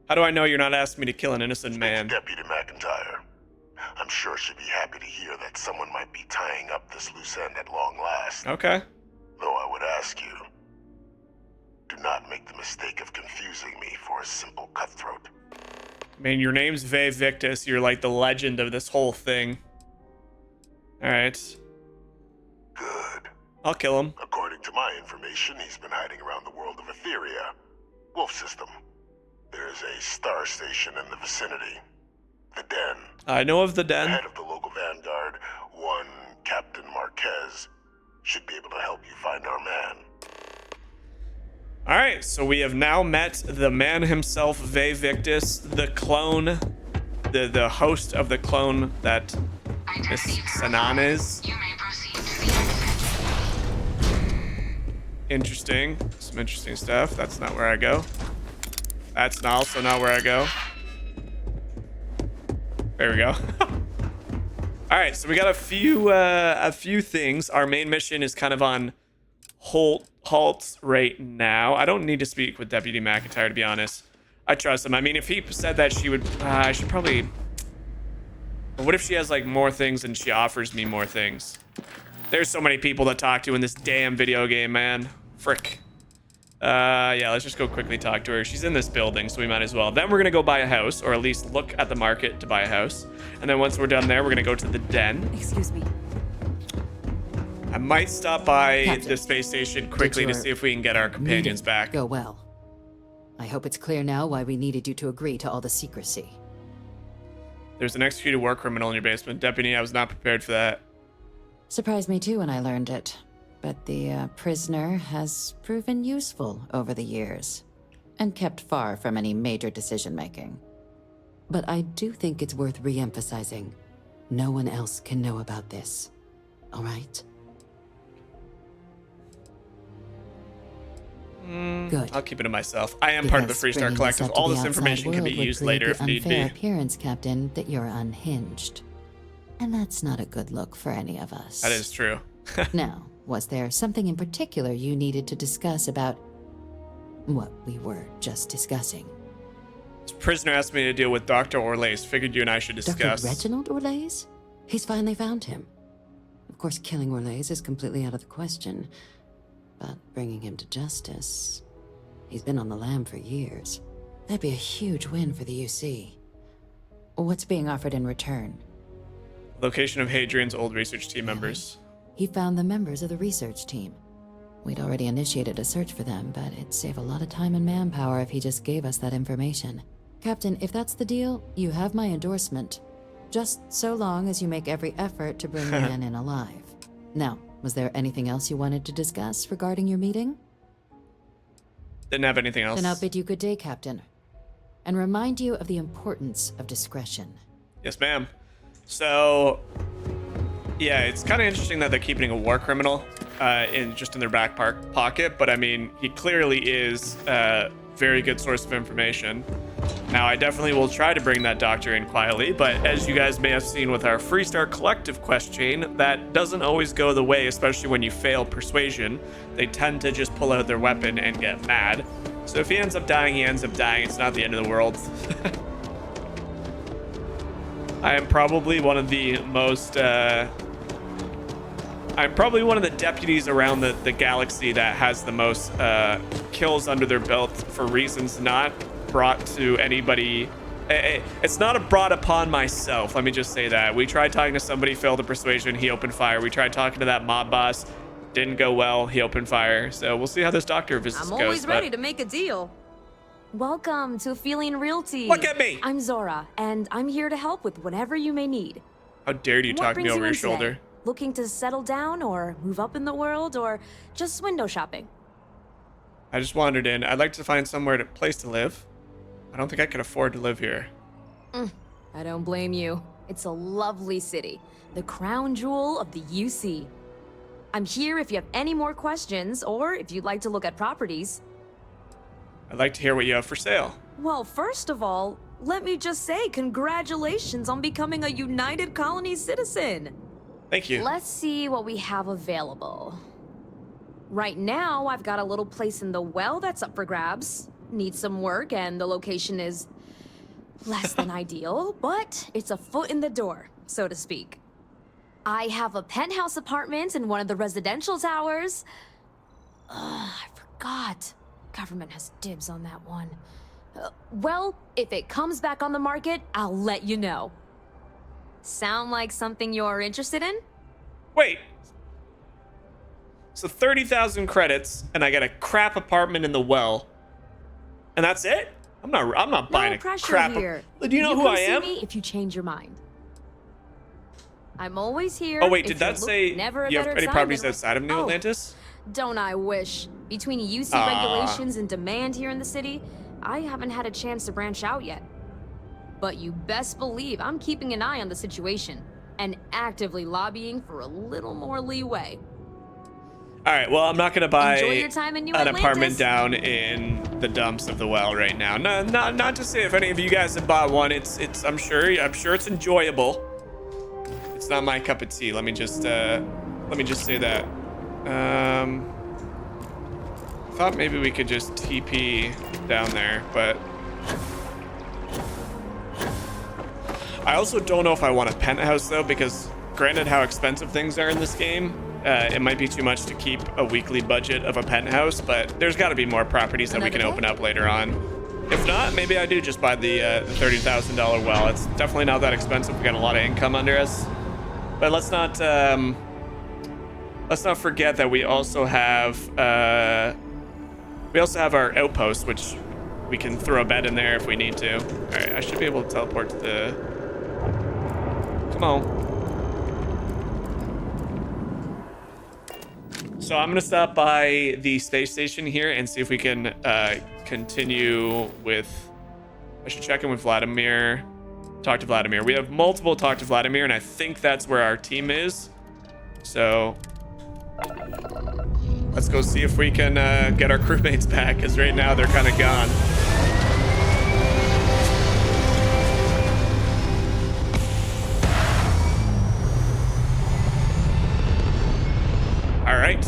How do I know you're not asking me to kill an innocent man? Deputy McIntyre. I'm sure she'd be happy to hear that someone might be tying up this loose end at long last. Okay. Though I would ask you, do not make the mistake of confusing me for a simple cutthroat. I mean, your name's Ve Victus. You're like the legend of this whole thing. Alright. Good. I'll kill him. According to my information, he's been hiding around the world of Etheria. Wolf system. There's a star station in the vicinity. The Den. I know of the Den. The head of the local vanguard, one Captain Marquez, should be able to help you find our man. Alright, so we have now met the man himself, Ve Victus, the clone, the host of the clone that Miss Sanan is. You may proceed to the exit. Interesting. Some interesting stuff. That's not where I go. That's also not where I go. There we go. Alright, so we got a few things. Our main mission is kind of on halts right now. I don't need to speak with Deputy McIntyre, to be honest. I trust him. I mean, if he said that she would, I should probably... But what if she has, like, more things and she offers me more things? There's so many people to talk to in this damn video game, man. Frick. Yeah, let's just go quickly talk to her. She's in this building, so we might as well. Then we're gonna go buy a house, or at least look at the market to buy a house. And then once we're done there, we're gonna go to the Den. Excuse me. I might stop by Captain, the space station quickly to see if we can get our companions back. Go well. I hope it's clear now why we needed you to agree to all the secrecy. There's an executed war criminal in your basement. Deputy, I was not prepared for that. Surprised me too when I learned it. But the prisoner has proven useful over the years, and kept far from any major decision-making. But I do think it's worth re-emphasizing. No one else can know about this. all right? Good. I'll keep it to myself. I am part of the Because Freestar bringing Collective. up to All the this outside information can be world would used create later the if need unfair be. appearance, Captain, that you're unhinged. And that's not a good look for any of us. That is true. Now, was there something in particular you needed to discuss about what we were just discussing? This prisoner asked me to deal with Dr. Orlace. Figured you and I should discuss. Dr. Reginald Orlace? He's finally found him. Of course, killing Orlace is completely out of the question, but bringing him to justice... He's been on the lam for years. That'd be a huge win for the UC. What's being offered in return? Location of Hadrian's old research team members. He found the members of the research team. We'd already initiated a search for them, but it'd save a lot of time and manpower if he just gave us that information. Captain, if that's the deal, you have my endorsement. Just so long as you make every effort to bring the man in alive. Now, was there anything else you wanted to discuss regarding your meeting? Didn't have anything else. Then I'll bid you good day, Captain. And remind you of the importance of discretion. Yes, ma'am. So, yeah, it's kind of interesting that they're keeping a war criminal in their back pocket, but I mean, he clearly is a very good source of information. Now, I definitely will try to bring that doctor in quietly, but as you guys may have seen with our Freestar Collective quest chain, that doesn't always go the way, especially when you fail persuasion. They tend to just pull out their weapon and get mad. So if he ends up dying, he ends up dying. It's not the end of the world. I am probably one of the most... I'm probably one of the deputies around the galaxy that has the most kills under their belt for reasons not brought to anybody. It's not brought upon myself. Let me just say that. We tried talking to somebody, failed the persuasion, he opened fire. We tried talking to that mob boss, didn't go well, he opened fire. So we'll see how this doctor visit goes. I'm always ready to make a deal. Welcome to Feeling Realty. Look at me! I'm Zora, and I'm here to help with whatever you may need. How dare you talk me over your shoulder? Today? Looking to settle down or move up in the world or just window shopping? I just wandered in. I'd like to find place to live. I don't think I can afford to live here. I don't blame you. It's a lovely city, the crown jewel of the UC. I'm here if you have any more questions or if you'd like to look at properties. I'd like to hear what you have for sale. Well, first of all, let me just say congratulations on becoming a United Colony citizen. Thank you. Let's see what we have available. Right now, I've got a little place in the well that's up for grabs. Needs some work, and the location is less than ideal, but it's a foot in the door, so to speak. I have a penthouse apartment in one of the residential towers. I forgot. Government has dibs on that one. Well, if it comes back on the market, I'll let you know. Sound like something you're interested in? Wait. So 30,000 credits, and I get a crap apartment in the well. And that's it? I'm not buying a crap. Here. Do you know who I am? Me if you change your mind. I'm always here. Oh wait, did that say you have any properties outside of New Atlantis? Don't I wish. Between UC regulations and demand here in the city, I haven't had a chance to branch out yet. But you best believe I'm keeping an eye on the situation and actively lobbying for a little more leeway. All right, well, I'm not going to buy an apartment down in the dumps of the well right now. No, not to say if any of you guys have bought one, I'm sure it's enjoyable. It's not my cup of tea. Let me just say that. I thought maybe we could just TP down there, but I also don't know if I want a penthouse though, because granted how expensive things are in this game, it might be too much to keep a weekly budget of a penthouse, but there's got to be more properties that we can open up later on. If not, maybe I do just buy the $30,000 well. It's definitely not that expensive. We got a lot of income under us, but let's not forget that we also have our outpost, which we can throw a bed in there if we need to. All right, I should be able to teleport to the. Come on. So I'm gonna stop by the space station here and see if we can continue with. I should check in with Vladimir. Talk to Vladimir. We have multiple talk to Vladimir, and I think that's where our team is. So let's go see if we can get our crewmates back, because right now they're kind of gone. All right.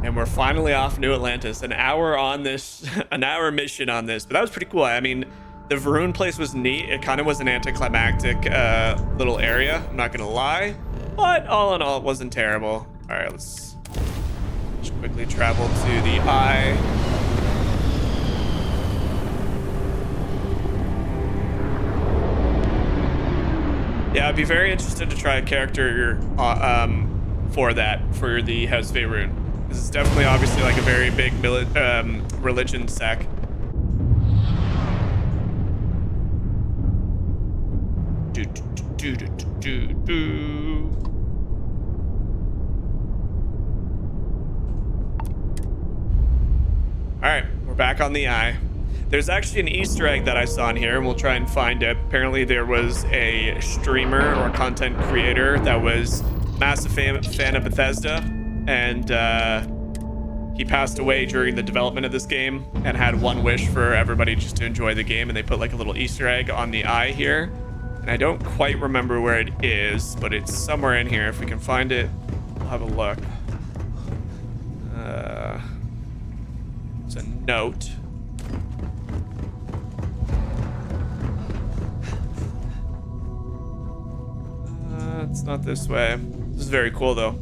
And we're finally off New Atlantis. An hour on this, an hour mission on this, but that was pretty cool. I mean, the Varun place was neat. It kind of was an anticlimactic little area, I'm not gonna lie, but all in all, it wasn't terrible. All right, let's just quickly travel to the eye. Yeah, I'd be very interested to try a character for the House Varun. This is definitely obviously like a very big religion sect. All right, we're back on the eye. There's actually an Easter egg that I saw in here, and we'll try and find it. Apparently there was a streamer or content creator that was massive fan of Bethesda, and he passed away during the development of this game and had one wish for everybody just to enjoy the game, and they put like a little Easter egg on the eye here. And I don't quite remember where it is, but it's somewhere in here. If we can find it, we'll have a look. It's a note. It's not this way. This is very cool though.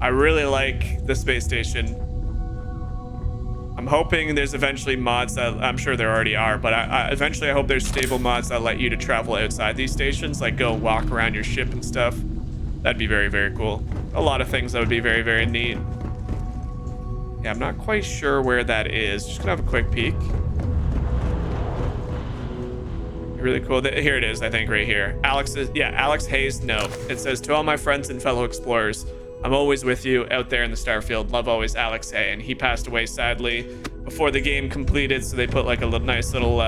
I really like the space station. I'm hoping there's eventually mods that, I'm sure there already are, but eventually I hope there's stable mods that let you to travel outside these stations, like go walk around your ship and stuff. That'd be very, very cool. A lot of things that would be very, very neat. Yeah, I'm not quite sure where that is. Just gonna have a quick peek. Really cool. Here it is, I think, right here. Alex Hayes' note. It says, "To all my friends and fellow explorers, I'm always with you out there in the Starfield. Love always, Alex Hay." And he passed away sadly before the game completed, so they put like a nice little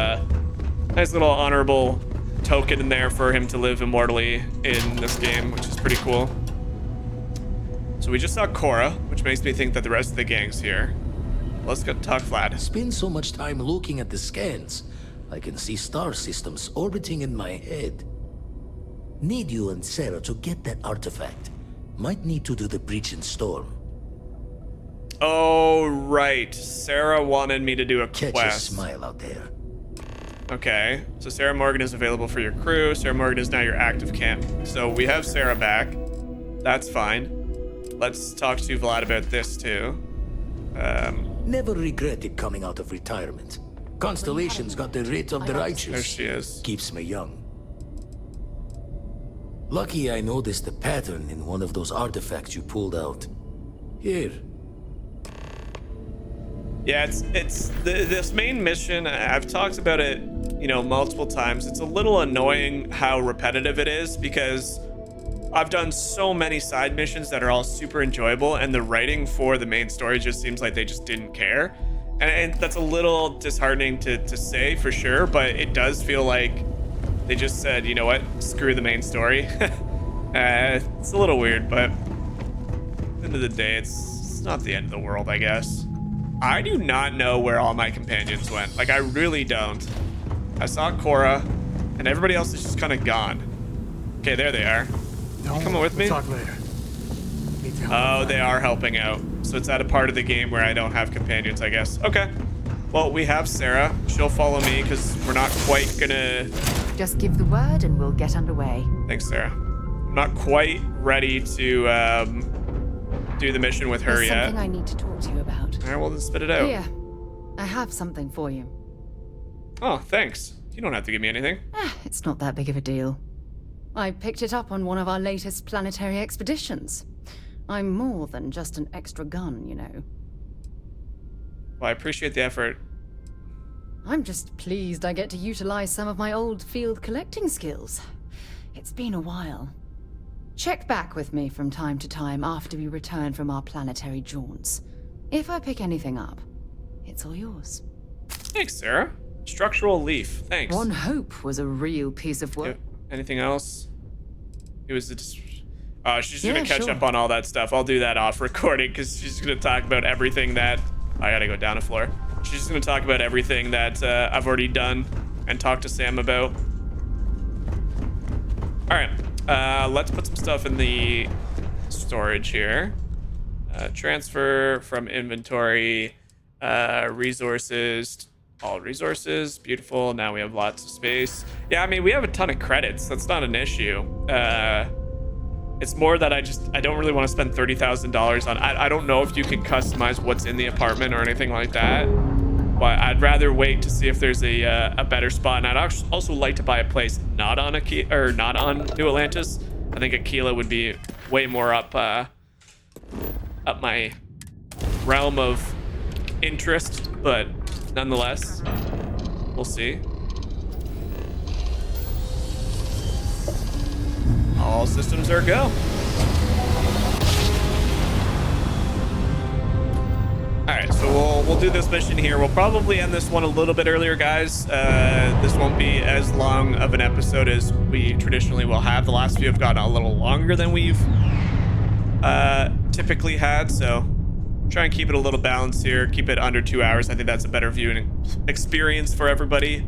honorable token in there for him to live immortally in this game, which is pretty cool. So we just saw Cora, which makes me think that the rest of the gang's here. Let's go talk Vlad. Spend so much time looking at the scans. I can see star systems orbiting in my head. Need you and Sarah to get that artifact. Might need to do the breach in Storm. Oh, right. Sarah wanted me to do a quest. Catch a smile out there. Okay, so Sarah Morgan is available for your crew. Sarah Morgan is now your active camp. So we have Sarah back. That's fine. Let's talk to Vlad about this too. Never regretted coming out of retirement. Constellation's got the writ of the righteous. There she is. Keeps me young. Lucky I noticed a pattern in one of those artifacts you pulled out. Here. Yeah, it's this main mission. I've talked about it, you know, multiple times. It's a little annoying how repetitive it is, because I've done so many side missions that are all super enjoyable, and the writing for the main story just seems like they just didn't care. And that's a little disheartening to say for sure, but it does feel like they just said, you know what, screw the main story. It's a little weird, but at the end of the day, it's not the end of the world, I guess. I do not know where all my companions went. Like, I really don't. I saw Cora, and everybody else is just kind of gone. Okay, there they are. Come on with me. We'll talk later. Oh, they are helping out. So it's at a part of the game where I don't have companions, I guess. Okay. Well, we have Sarah. She'll follow me because we're not quite gonna... Just give the word and we'll get underway. Thanks, Sarah. I'm not quite ready to do the mission with her There's yet. something I need to talk to you about. All right, well, then spit it out. Here, I have something for you. Oh, thanks. You don't have to give me anything. It's not that big of a deal. I picked it up on one of our latest planetary expeditions. I'm more than just an extra gun, you know. Well, I appreciate the effort. I'm just pleased I get to utilize some of my old field collecting skills. It's been a while. Check back with me from time to time after we return from our planetary jaunts. If I pick anything up, it's all yours. Thanks, Sarah. Structural leaf. Thanks. One Hope was a real piece of work. Anything else? It was She's gonna catch up on all that stuff. I'll do that off recording because she's gonna talk about everything that I gotta go down a floor. She's gonna talk about everything that I've already done and talked to Sam about. All right, let's put some stuff in the storage here. Transfer from inventory, resources, all resources. Beautiful. Now we have lots of space. Yeah, I mean, we have a ton of credits. That's not an issue. It's more that I don't really want to spend $30,000 on. I don't know if you can customize what's in the apartment or anything like that, but I'd rather wait to see if there's a better spot. And I'd also like to buy a place not on not on New Atlantis. I think Aquila would be way more up my realm of interest, but nonetheless, we'll see. All systems are go. All right, so we'll do this mission here. We'll probably end this one a little bit earlier, guys. This won't be as long of an episode as we traditionally will have. The last few have gotten a little longer than we've typically had, so try and keep it a little balanced here. Keep it under 2 hours. I think that's a better viewing experience for everybody.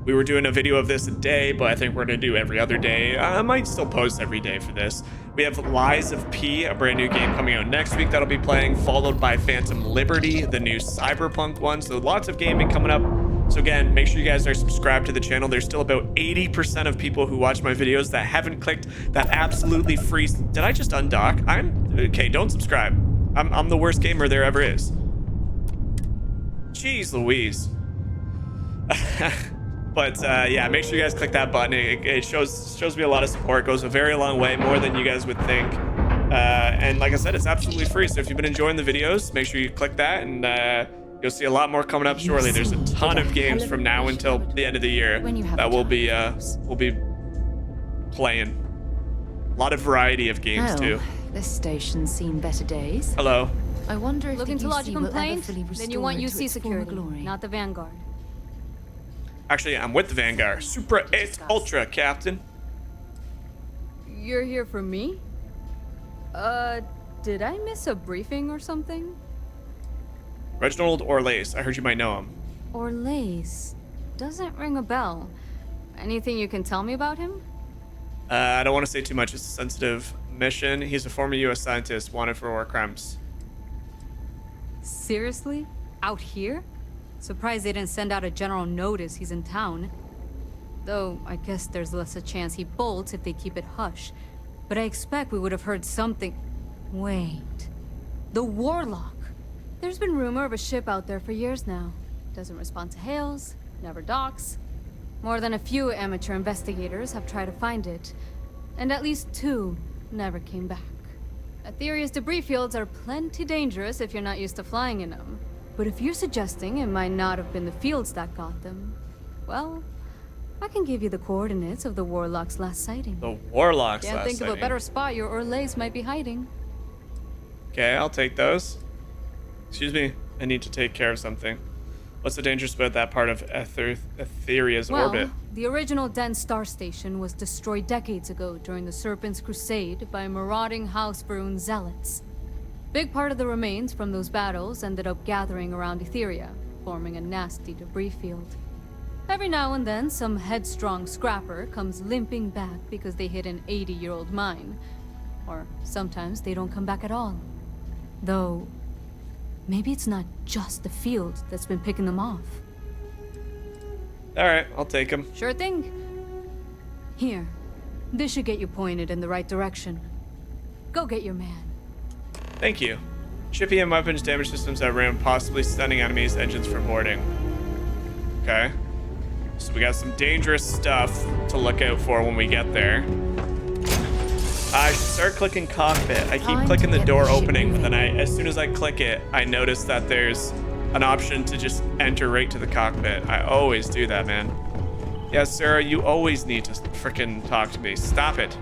We were doing a video of this a day, but I think we're going to do every other day. I might still post every day for this. We have Lies of P, a brand new game coming out next week that'll be playing, followed by Phantom Liberty, the new Cyberpunk one. So lots of gaming coming up. So again, make sure you guys are subscribed to the channel. There's still about 80% of people who watch my videos that haven't clicked that absolutely free. Did I just undock? Okay, don't subscribe. I'm the worst gamer there ever is. Jeez Louise. But yeah, make sure you guys click that button. It shows me a lot of support. It goes a very long way, more than you guys would think. And like I said, it's absolutely free. So if you've been enjoying the videos, make sure you click that, and you'll see a lot more coming up shortly. There's a ton of games from now until the end of the year that we'll be playing. A lot of variety of games too. This station's seen better days. Hello. I wonder if looking the to lodge a UC will ever complaint? fully Then you want restore it to UC its former security, glory. not the Vanguard. Actually, I'm with the Vanguard. Supra 8 Ultra, Captain. You're here for me? Did I miss a briefing or something? Reginald Orlace. I heard you might know him. Orlace. Doesn't ring a bell. Anything you can tell me about him? I don't want to say too much. It's a sensitive mission. He's a former U.S. scientist wanted for war crimes. Seriously? Out here? Surprised they didn't send out a general notice he's in town. Though, I guess there's less a chance he bolts if they keep it hush. But I expect we would have heard something. Wait. The Warlock. There's been rumor of a ship out there for years now. Doesn't respond to hails, never docks. More than a few amateur investigators have tried to find it. And at least 2 never came back. Aetherius debris fields are plenty dangerous if you're not used to flying in them. But if you're suggesting it might not have been the fields that got them, well, I can give you the coordinates of the Warlock's last sighting. The Warlock's Can't last think sighting. of a better spot your Orlace might be hiding. Okay, I'll take those. Excuse me, I need to take care of something. What's so dangerous about that part of Aetheria's orbit? The original Den Star Station was destroyed decades ago during the Serpent's Crusade by marauding House Varun zealots. Big part of the remains from those battles ended up gathering around Etheria, forming a nasty debris field. Every now and then, some headstrong scrapper comes limping back because they hit an 80-year-old mine. Or sometimes they don't come back at all. Though, maybe it's not just the field that's been picking them off. All right, I'll take them. Sure thing. Here, this should get you pointed in the right direction. Go get your man. Thank you. Shippy and weapons damage systems that ram, possibly stunning enemies' engines for boarding. Okay. So we got some dangerous stuff to look out for when we get there. I should start clicking cockpit. I keep clicking the door opening, but then as soon as I click it, I notice that there's an option to just enter right to the cockpit. I always do that, man. Yes, Sarah, you always need to frickin' talk to me. Stop it.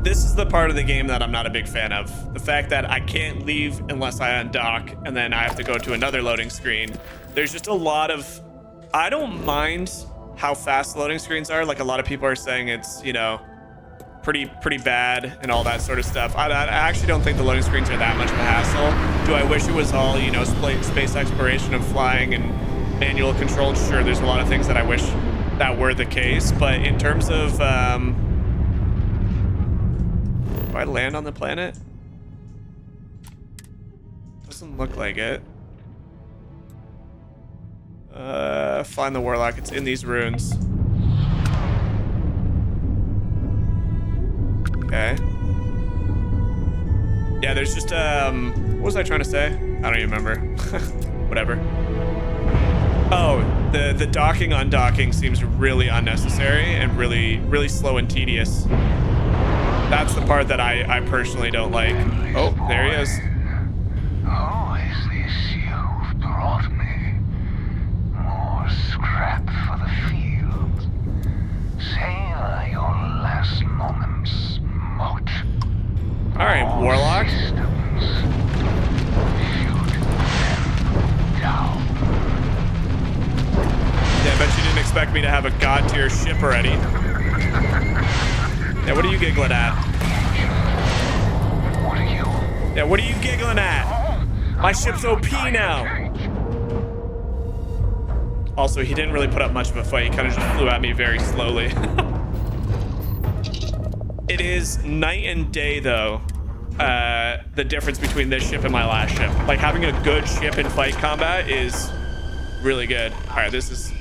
This is the part of the game that I'm not a big fan of. The fact that I can't leave unless I undock, and then I have to go to another loading screen. There's just a lot of... I don't mind how fast loading screens are. Like, a lot of people are saying it's, you know, pretty bad and all that sort of stuff. I actually don't think the loading screens are that much of a hassle. Do I wish it was all, you know, space exploration and flying and manual controlled? Sure, there's a lot of things that I wish that were the case, but in terms of do I land on the planet? Doesn't look like it. Find the warlock. It's in these ruins. Okay. Yeah, there's just what was I trying to say? I don't even remember. Whatever. Oh, the docking undocking seems really unnecessary and really slow and tedious. That's the part that I personally don't like. Oh, there he is. Who is this you've brought me? More scrap for the field. Sail your last moments, Mott. All right, warlock. Yeah, I bet you didn't expect me to have a god tier ship already. Yeah, what are you giggling at? What are you? Yeah, what are you giggling at? My ship's OP now. Also, he didn't really put up much of a fight. He kind of just flew at me very slowly. It is night and day, though, the difference between this ship and my last ship. Like, having a good ship in fight combat is really good. All right, this is...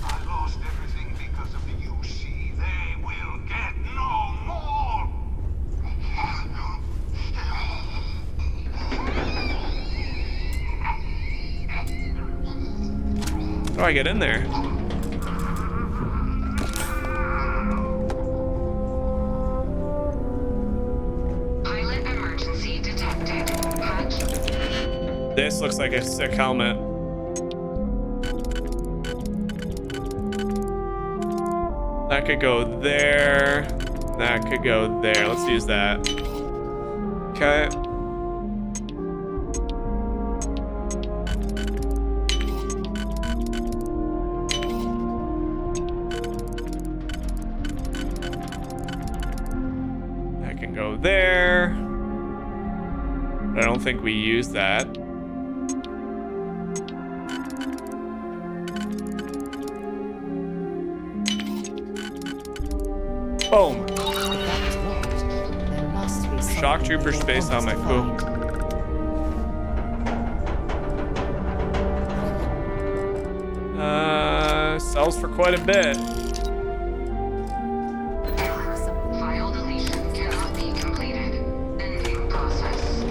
I lost everything because of the UC. They will get no more. How do I get in there? Pilot emergency detected. Hatch. This looks like a sick helmet. That could go there. That could go there. Let's use that. Okay. That can go there. I don't think we use that. Boom. Shock trooper space helmet. Cool. Sells for quite a bit. File deletion cannot be completed. Ending process.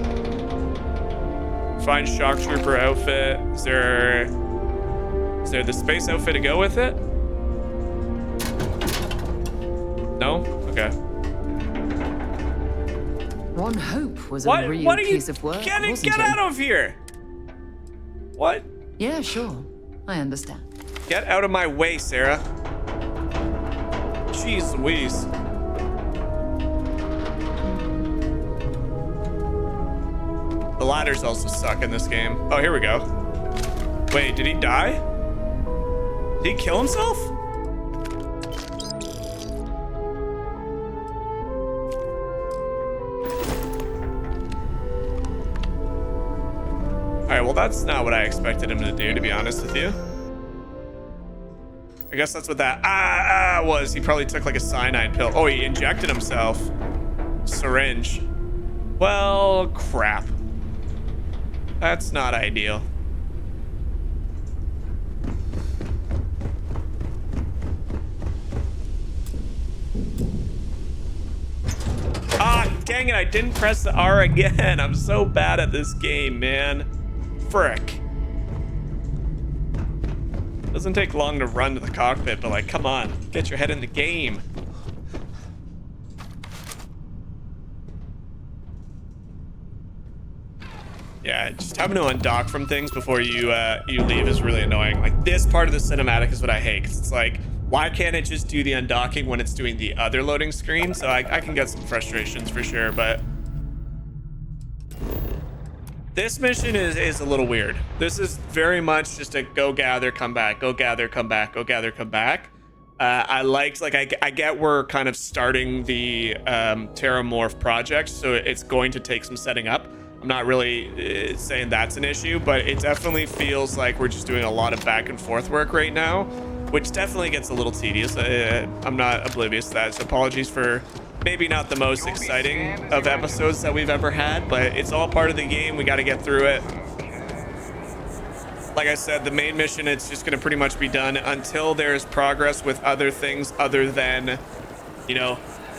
Find shock trooper outfit. Is there the space outfit to go with it? No? Okay. One Hope was What? a real What are you piece of work, get wasn't it? out of here! What? Yeah, sure. I understand. Get out of my way, Sarah. Jeez Louise. The ladders also suck in this game. Oh, here we go. Wait, did he die? Did he kill himself? All right, well, that's not what I expected him to do, to be honest with you. I guess that's what that was. He probably took like a cyanide pill. Oh, he injected himself. Syringe. Well, crap. That's not ideal. Ah, dang it, I didn't press the R again. I'm so bad at this game, man. Frick. Doesn't take long to run to the cockpit, but like, come on, get your head in the game. Yeah, just having to undock from things before you leave is really annoying. Like, this part of the cinematic is what I hate, 'cause it's like, Why can't it just do the undocking when it's doing the other loading screen? So I can get some frustrations for sure, but this mission is a little weird. This is very much just a go gather, come back, go gather, come back, go gather, come back. I get we're kind of starting the Terramorph project, so it's going to take some setting up. I'm not really saying that's an issue, but it definitely feels like we're just doing a lot of back and forth work right now, which definitely gets a little tedious. I'm not oblivious to that, so apologies for maybe not the most exciting of episodes that we've ever had, but it's all part of the game. We got to get through it. Like I said, the main mission, it's just going to pretty much be done until there's progress with other things other than, you know,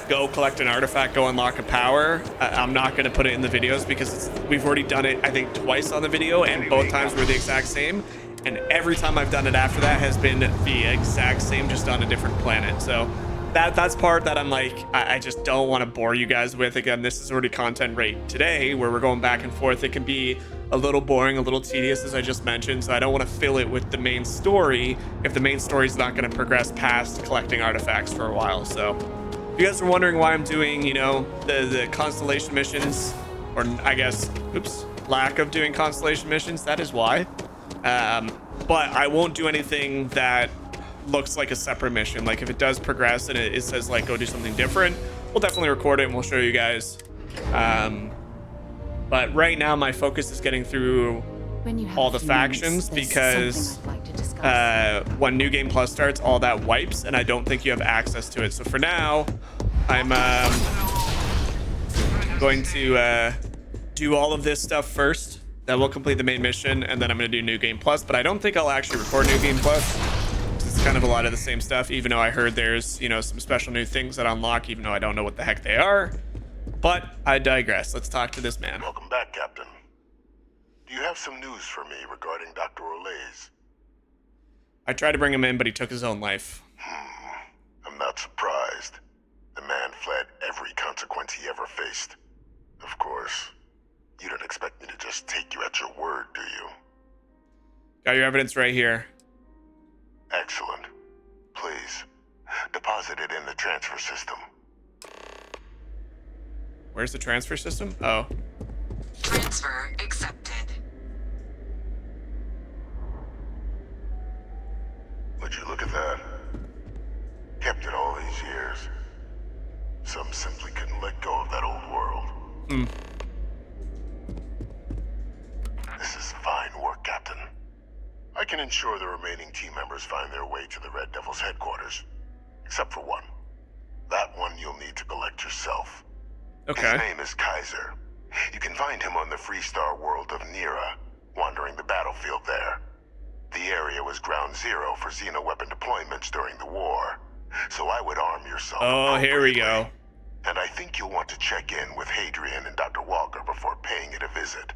go collect an artifact, go unlock a power. I'm not going to put it in the videos because we've already done it, I think, twice on the video, and both times were the exact same. And every time I've done it after that has been the exact same, just on a different planet. So that's part that I'm like, I just don't want to bore you guys with. Again, this is already content right today where we're going back and forth. It can be a little boring, a little tedious, as I just mentioned. So I don't want to fill it with the main story if the main story is not going to progress past collecting artifacts for a while. So if you guys are wondering why I'm doing, you know, the constellation missions, or I guess, oops, lack of doing constellation missions, that is why. But I won't do anything that looks like a separate mission. Like if it does progress and it says like go do something different, we'll definitely record it and we'll show you guys. But right now my focus is getting through all the factions because when New Game Plus starts, all that wipes and I don't think you have access to it. So for now, I'm going to do all of this stuff first. Then we'll complete the main mission and then I'm going to do New Game Plus, but I don't think I'll actually record New Game Plus. It's kind of a lot of the same stuff, even though I heard there's, you know, some special new things that unlock, even though I don't know what the heck they are. But I digress. Let's talk to this man. Welcome back, Captain. Do you have some news for me regarding Dr. Olays? I tried to bring him in, but he took his own life. I'm not surprised. The man fled every consequence he ever faced. Of course, you don't expect me to just take you at your word, do you? Got your evidence right here. Excellent. Please, deposit it in the transfer system. Where's the transfer system? Oh. Transfer accepted. Would you look at that? Kept it all these years. Some simply couldn't let go of that old world. This is fine work, Captain. I can ensure the remaining team members find their way to the Red Devil's headquarters. Except for one. That one you'll need to collect yourself. Okay. His name is Kaiser. You can find him on the Freestar world of Nira, wandering the battlefield there. The area was ground zero for xeno-weapon deployments during the war, so I would arm yourself. Oh, here we go. And I think you'll want to check in with Hadrian and Dr. Walker before paying it a visit.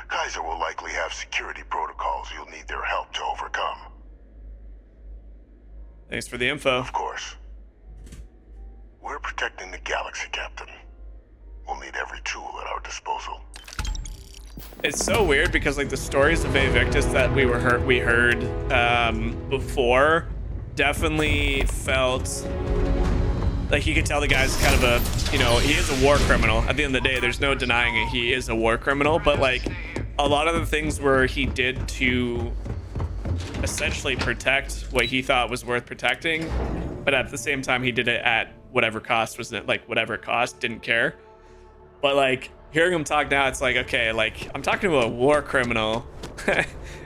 Kaiser will likely have security protocols you'll need their help to overcome. Thanks for the info. Of course. We're protecting the galaxy, Captain. We'll need every tool at our disposal. It's so weird because like the stories of Invictus that we heard before definitely felt like you could tell the guy's kind of a, you know, he is a war criminal. At the end of the day, there's no denying it. He is a war criminal, but like a lot of the things where he did to essentially protect what he thought was worth protecting, but at the same time, he did it at whatever cost, wasn't it? Like whatever it cost, didn't care. But like hearing him talk now, it's like, okay, like I'm talking about a war criminal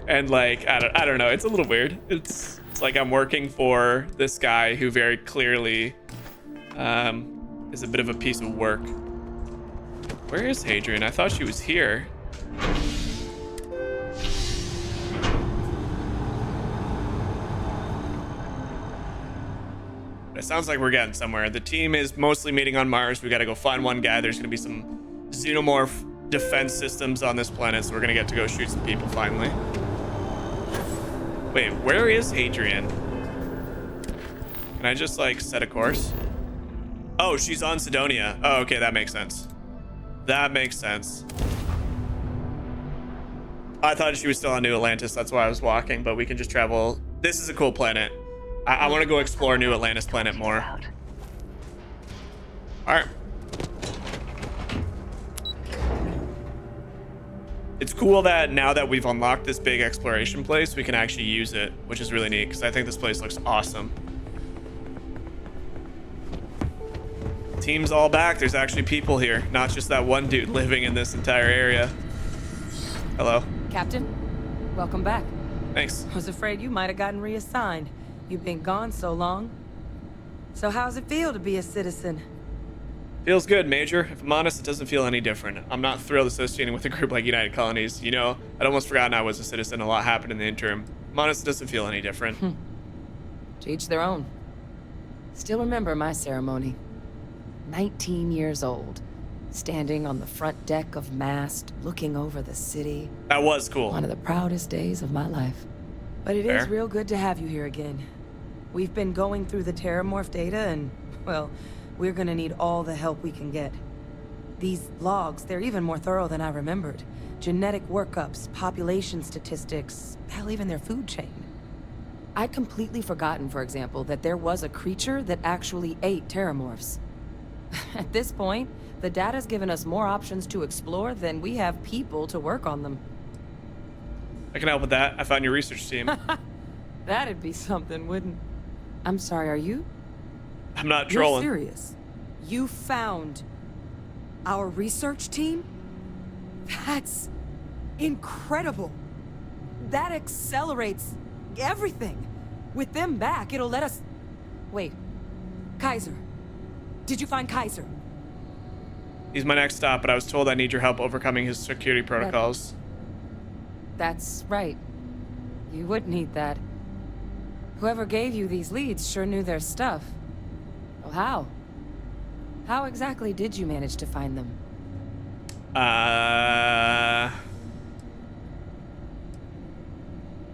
and like, I don't know. It's a little weird. It's like I'm working for this guy who very clearly is a bit of a piece of work. Where is Hadrian? I thought she was here. It sounds like we're getting somewhere. The team is mostly meeting on Mars. We got to go find one guy. There's going to be some xenomorph defense systems on this planet, so we're going to get to go shoot some people finally. Wait, where is Hadrian? Can I just like set a course? Oh, she's on Sidonia. Oh, okay, that makes sense. That makes sense. I thought she was still on New Atlantis. That's why I was walking, but we can just travel. This is a cool planet. I want to go explore New Atlantis planet more. Alright. It's cool that now that we've unlocked this big exploration place, we can actually use it, which is really neat, because I think this place looks awesome. Team's all back. There's actually people here, not just that one dude living in this entire area. Hello. Captain, welcome back. Thanks. I was afraid you might have gotten reassigned. You've been gone so long. So how's it feel to be a citizen? Feels good, Major. If I'm honest, it doesn't feel any different. I'm not thrilled associating with a group like United Colonies. You know, I'd almost forgotten I was a citizen. A lot happened in the interim. If I'm honest, it doesn't feel any different. To each their own. Still remember my ceremony. 19 years old. Standing on the front deck of Mast, looking over the city. That was cool. One of the proudest days of my life. But it is real good to have you here again. We've been going through the Terramorph data and, well, we're gonna need all the help we can get. These logs, they're even more thorough than I remembered. Genetic workups, population statistics, hell, even their food chain. I'd completely forgotten, for example, that there was a creature that actually ate Terramorphs. At this point, the data's given us more options to explore than we have people to work on them. I can help with that. I found your research team. That'd be something, wouldn't? I'm sorry, are you? I'm not trolling. You're serious? You found our research team? That's incredible. That accelerates everything. With them back, it'll let us... Wait. Kaiser. Did you find Kaiser? He's my next stop, but I was told I need your help overcoming his security protocols. That's right. You would need that. Whoever gave you these leads sure knew their stuff. Well, how? How exactly did you manage to find them?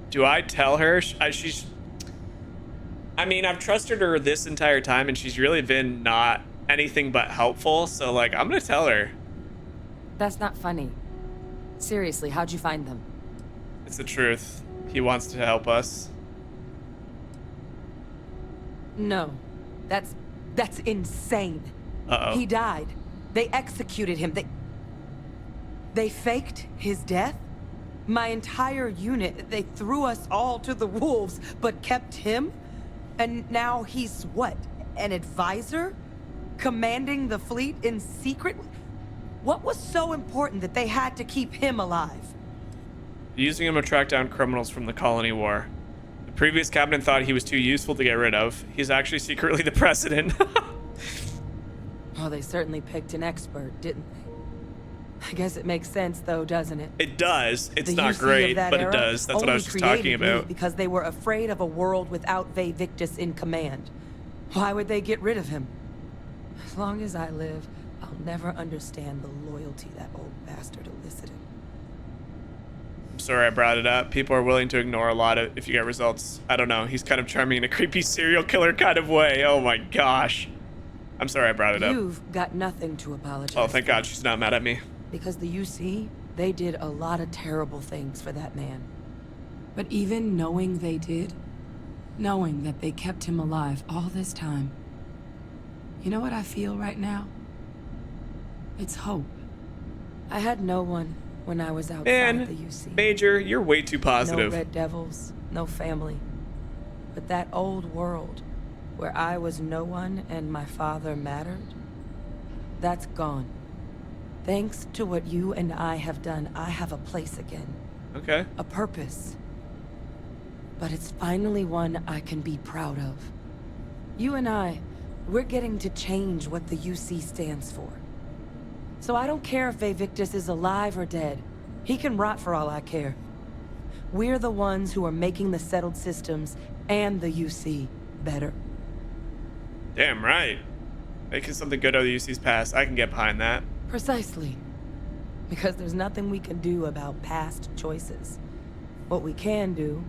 Do I tell her? I mean, I've trusted her this entire time, and she's really been not anything but helpful, so, like, I'm gonna tell her. That's not funny. Seriously, how'd you find them? It's the truth. He wants to help us. No. That's insane. Uh-oh. He died. They executed him. They faked his death? My entire unit, they threw us all to the wolves, but kept him? And now he's what? An advisor? Commanding the fleet in secret? What was so important that they had to keep him alive? Using him to track down criminals from the colony war. The previous cabinet thought he was too useful to get rid of. He's actually secretly the president. Well, they certainly picked an expert, didn't they? I guess it makes sense, though, doesn't it? It does. It's The not UC great, of that but it era does. That's what I was just only talking created me about. Because they were afraid of a world without Victus in command. Why would they get rid of him? As long as I live, I'll never understand the loyalty that old bastard elicited. I'm sorry I brought it up. People are willing to ignore a lot of if you get results. I don't know. He's kind of charming in a creepy serial killer kind of way. Oh my gosh. I'm sorry I brought it up. You've got nothing to apologize Oh, thank God she's not mad at me. Because the UC, they did a lot of terrible things for that man. But even knowing they did, knowing that they kept him alive all this time, you know what I feel right now? It's hope. I had no one when I was outside the UC. Major, you're way too positive. No Red Devils, no family. But that old world, where I was no one and my father mattered, that's gone. Thanks to what you and I have done, I have a place again. Okay. A purpose. But it's finally one I can be proud of. You and I, we're getting to change what the UC stands for. So I don't care if Victus is alive or dead. He can rot for all I care. We're the ones who are making the settled systems and the UC better. Damn right. Making something good out of the UC's past. I can get behind that. Precisely. Because there's nothing we can do about past choices. What we can do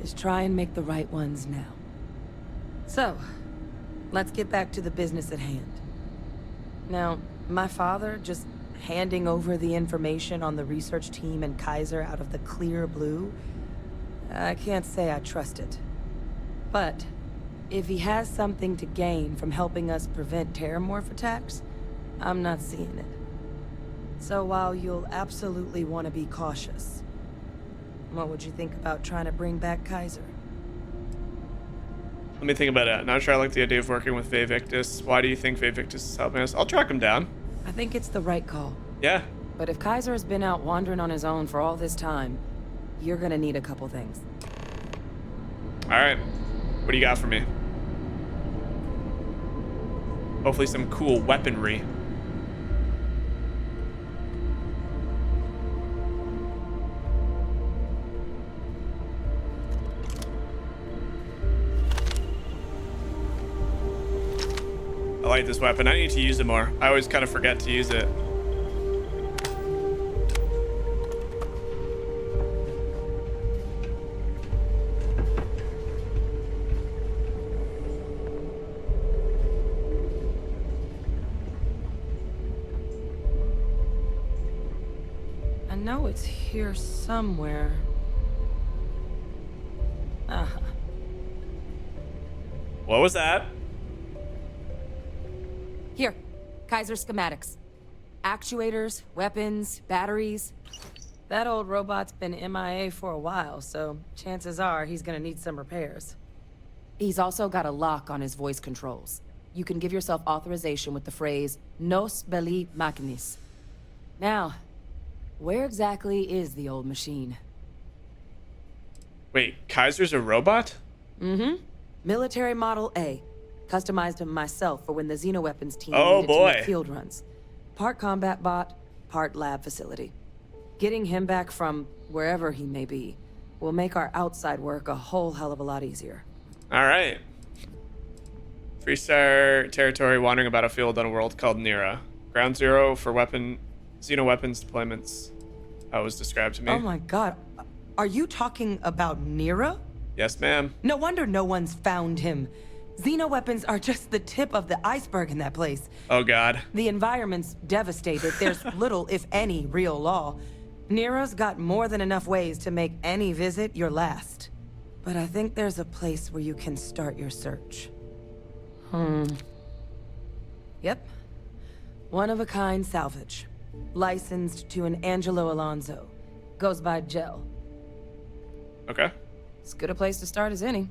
is try and make the right ones now. So, let's get back to the business at hand. Now, my father just handing over the information on the research team and Kaiser out of the clear blue, I can't say I trust it. But if he has something to gain from helping us prevent terramorph attacks, I'm not seeing it. So while you'll absolutely want to be cautious, what would you think about trying to bring back Kaiser? Let me think about it. Not sure I like the idea of working with Vevictus. Why do you think Vevictus is helping us? I'll track him down. I think it's the right call. Yeah. But if Kaiser has been out wandering on his own for all this time, you're gonna need a couple things. All right. What do you got for me? Hopefully some cool weaponry. I like this weapon. I need to use it more. I always kind of forget to use it. I know it's here somewhere. Uh-huh. What was that? Here, Kaiser schematics. Actuators, weapons, batteries. That old robot's been MIA for a while, so chances are he's gonna need some repairs. He's also got a lock on his voice controls. You can give yourself authorization with the phrase, Nos belli machinis. Now, where exactly is the old machine? Wait, Kaiser's a robot? Mm-hmm. Military Model A. Customized him myself for when the Xenoweapons team Oh, needed to boy. make field runs. Part combat bot, part lab facility. Getting him back from wherever he may be will make our outside work a whole hell of a lot easier. All right. 3-star territory wandering about a field on a world called Nira. Ground zero for Xenoweapons deployments. How it was described to me. Oh my god. Are you talking about Nira? Yes, ma'am. No wonder no one's found him. Xenoweapons are just the tip of the iceberg in that place. Oh, God. The environment's devastated. There's little, if any, real law. Nira's got more than enough ways to make any visit your last. But I think there's a place where you can start your search. Yep. One-of-a-kind salvage. Licensed to an Angelo Alonso. Goes by Gel. Okay. As good a place to start as any.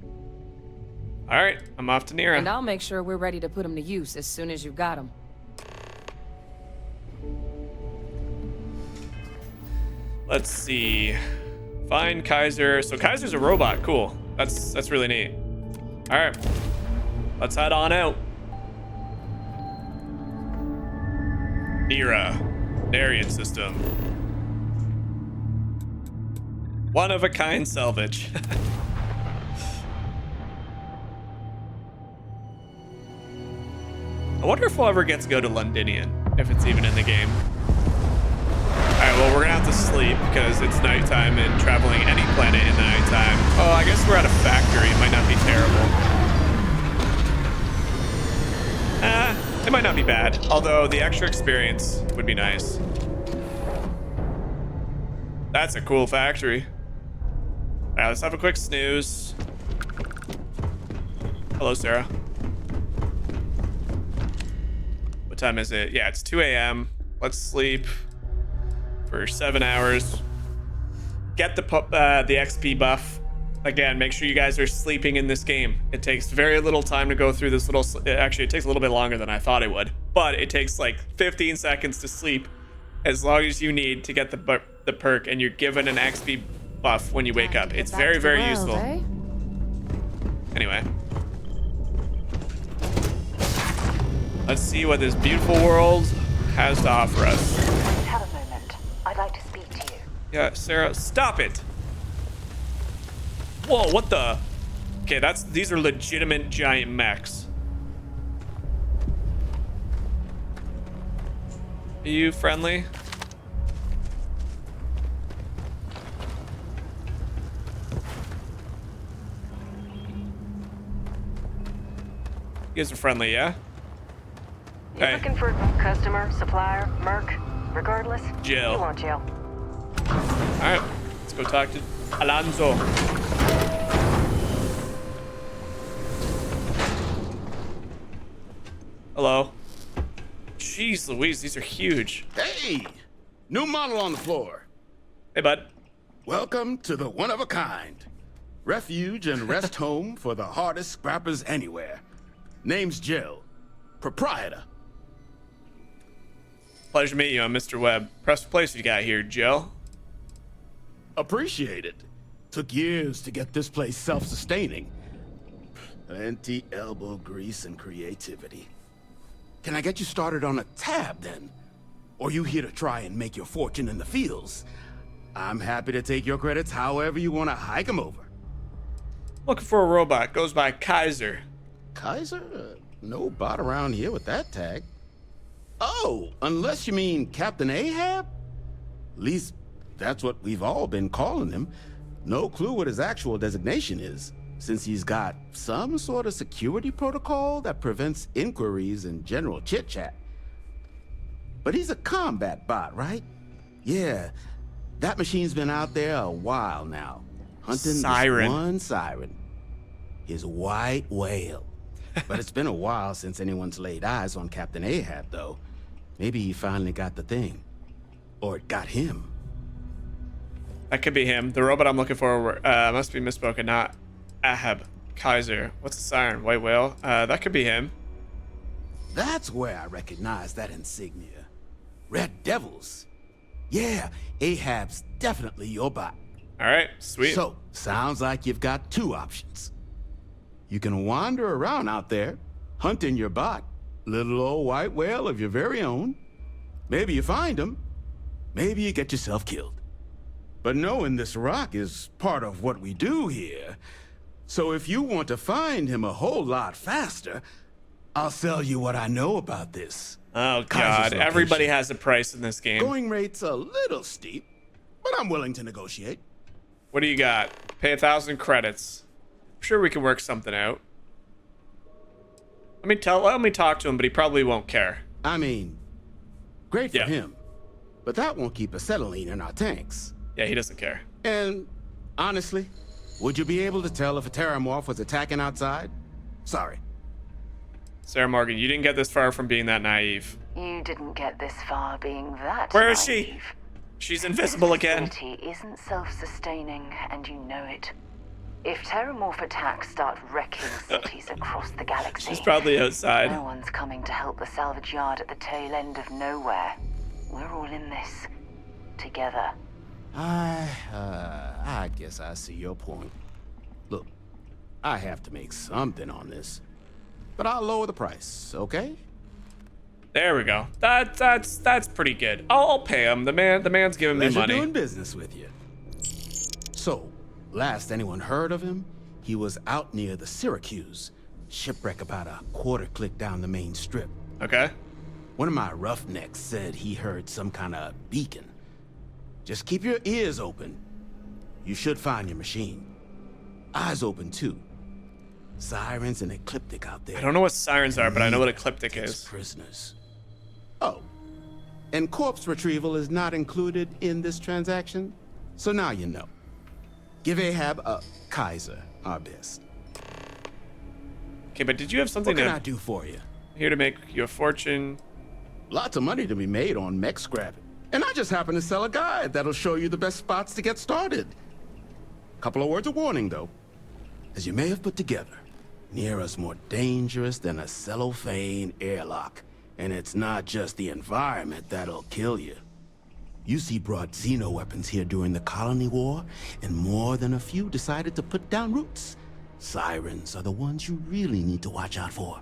All right, I'm off to Nira. And I'll make sure we're ready to put him to use as soon as you've got him. Let's see. Find Kaiser. So Kaiser's a robot. Cool. That's really neat. All right. Let's head on out. Nira. Narian system. One-of-a-kind salvage. I wonder if we'll ever get to go to Londinian, if it's even in the game. Alright, well, we're gonna have to sleep because it's nighttime and traveling any planet in the nighttime. Oh, I guess we're at a factory. It might not be terrible. It might not be bad, although the extra experience would be nice. That's a cool factory. Alright, let's have a quick snooze. Hello, Sarah. What time is it? Yeah, it's 2 a.m. Let's sleep for 7 hours. Get the XP buff. Again, make sure you guys are sleeping in this game. It takes very little time to go through this little... Actually, it takes a little bit longer than I thought it would. But it takes like 15 seconds to sleep as long as you need to get the perk, and you're given an XP buff when you wake up. It's very, very useful. Anyway. Let's see what this beautiful world has to offer us. Have a moment. I'd like to speak to you. Yeah, Sarah, stop it. Whoa, what the? Okay, these are legitimate giant mechs. Are you friendly? You guys are friendly, yeah? You Hey. looking for a customer, supplier, merc? Regardless, Jill. you want Jill. All right, let's go talk to Alonso. Hello. Jeez Louise, these are huge. Hey! New model on the floor. Hey, bud. Welcome to the one-of-a-kind. Refuge and rest home for the hardest scrappers anywhere. Name's Jill. Proprietor. Pleasure to meet you. I'm Mr. Webb. Press place you got here, Jill. Appreciate it. Took years to get this place self-sustaining. Plenty elbow grease and creativity. Can I get you started on a tab, then? Or you here to try and make your fortune in the fields? I'm happy to take your credits however you want to hike them over. Looking for a robot. Goes by Kaiser. Kaiser? No bot around here with that tag. Oh, unless you mean Captain Ahab? At least that's what we've all been calling him. No clue what his actual designation is, since he's got some sort of security protocol that prevents inquiries and general chit-chat. But he's a combat bot, right? Yeah, that machine's been out there a while now, hunting this one siren. His white whale. But it's been a while since anyone's laid eyes on Captain Ahab, though. Maybe he finally got the thing. Or it got him. That could be him. The robot I'm looking for must be misspoken, not Ahab. Kaiser. What's a siren? White whale? That could be him. That's where I recognize that insignia. Red Devils. Yeah, Ahab's definitely your bot. All right, sweet. So, sounds like you've got two options. You can wander around out there, hunting your bot, little old white whale of your very own. Maybe you find him, maybe you get yourself killed. But knowing this rock is part of what we do here. So if you want to find him a whole lot faster, I'll sell you what I know about this. Oh God, everybody has a price in this game. Going rate's a little steep, but I'm willing to negotiate. What do you got? Pay 1,000 credits. I'm sure we can work something out. Let me talk to him, but he probably won't care. I mean, great for him, but that won't keep acetylene in our tanks. Yeah, he doesn't care. And honestly, would you be able to tell if a Terramorph was attacking outside? Sorry. Sarah Morgan, you didn't get this far from being that naive. You didn't get this far being that Where is she? She's invisible again. This facility isn't self-sustaining, and you know it. If Terramorph attacks start wrecking cities across the galaxy, she's probably outside. No one's coming to help the salvage yard at the tail end of nowhere. We're all in this together. I guess I see your point. Look, I have to make something on this, but I'll lower the price, okay? There we go. That's pretty good. I'll pay him. The man's giving me money. Doing business with you. So, last anyone heard of him, he was out near the Syracuse. Shipwreck about a quarter click down the main strip. Okay. One of my roughnecks said he heard some kind of beacon. Just keep your ears open. You should find your machine. Eyes open too. Sirens and Ecliptic out there. I don't know what sirens are, but I know what Ecliptic is. Prisoners. Oh, and corpse retrieval is not included in this transaction, so now you know. Give Ahab a Kaiser our best. Okay, but did you have something What can I do for you? Here to make you a fortune. Lots of money to be made on mech scrapping. And I just happen to sell a guide that'll show you the best spots to get started. Couple of words of warning, though. As you may have put together, Nera's more dangerous than a cellophane airlock. And it's not just the environment that'll kill you. UC brought xeno-weapons here during the Colony War, and more than a few decided to put down roots. Sirens are the ones you really need to watch out for.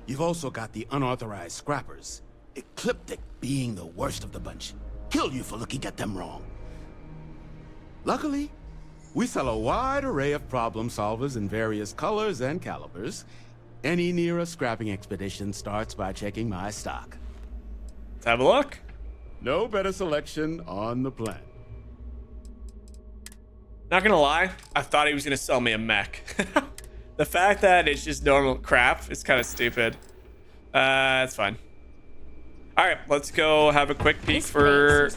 You've also got the unauthorized scrappers, Ecliptic being the worst of the bunch. Kill you for looking at them wrong. Luckily, we sell a wide array of problem solvers in various colors and calibers. Any Nera scrapping expedition starts by checking my stock. Let's have a look. No better selection on the planet. Not gonna lie, I thought he was gonna sell me a mech. The fact that it's just normal crap is kind of stupid. That's fine. All right, let's go have a quick peek for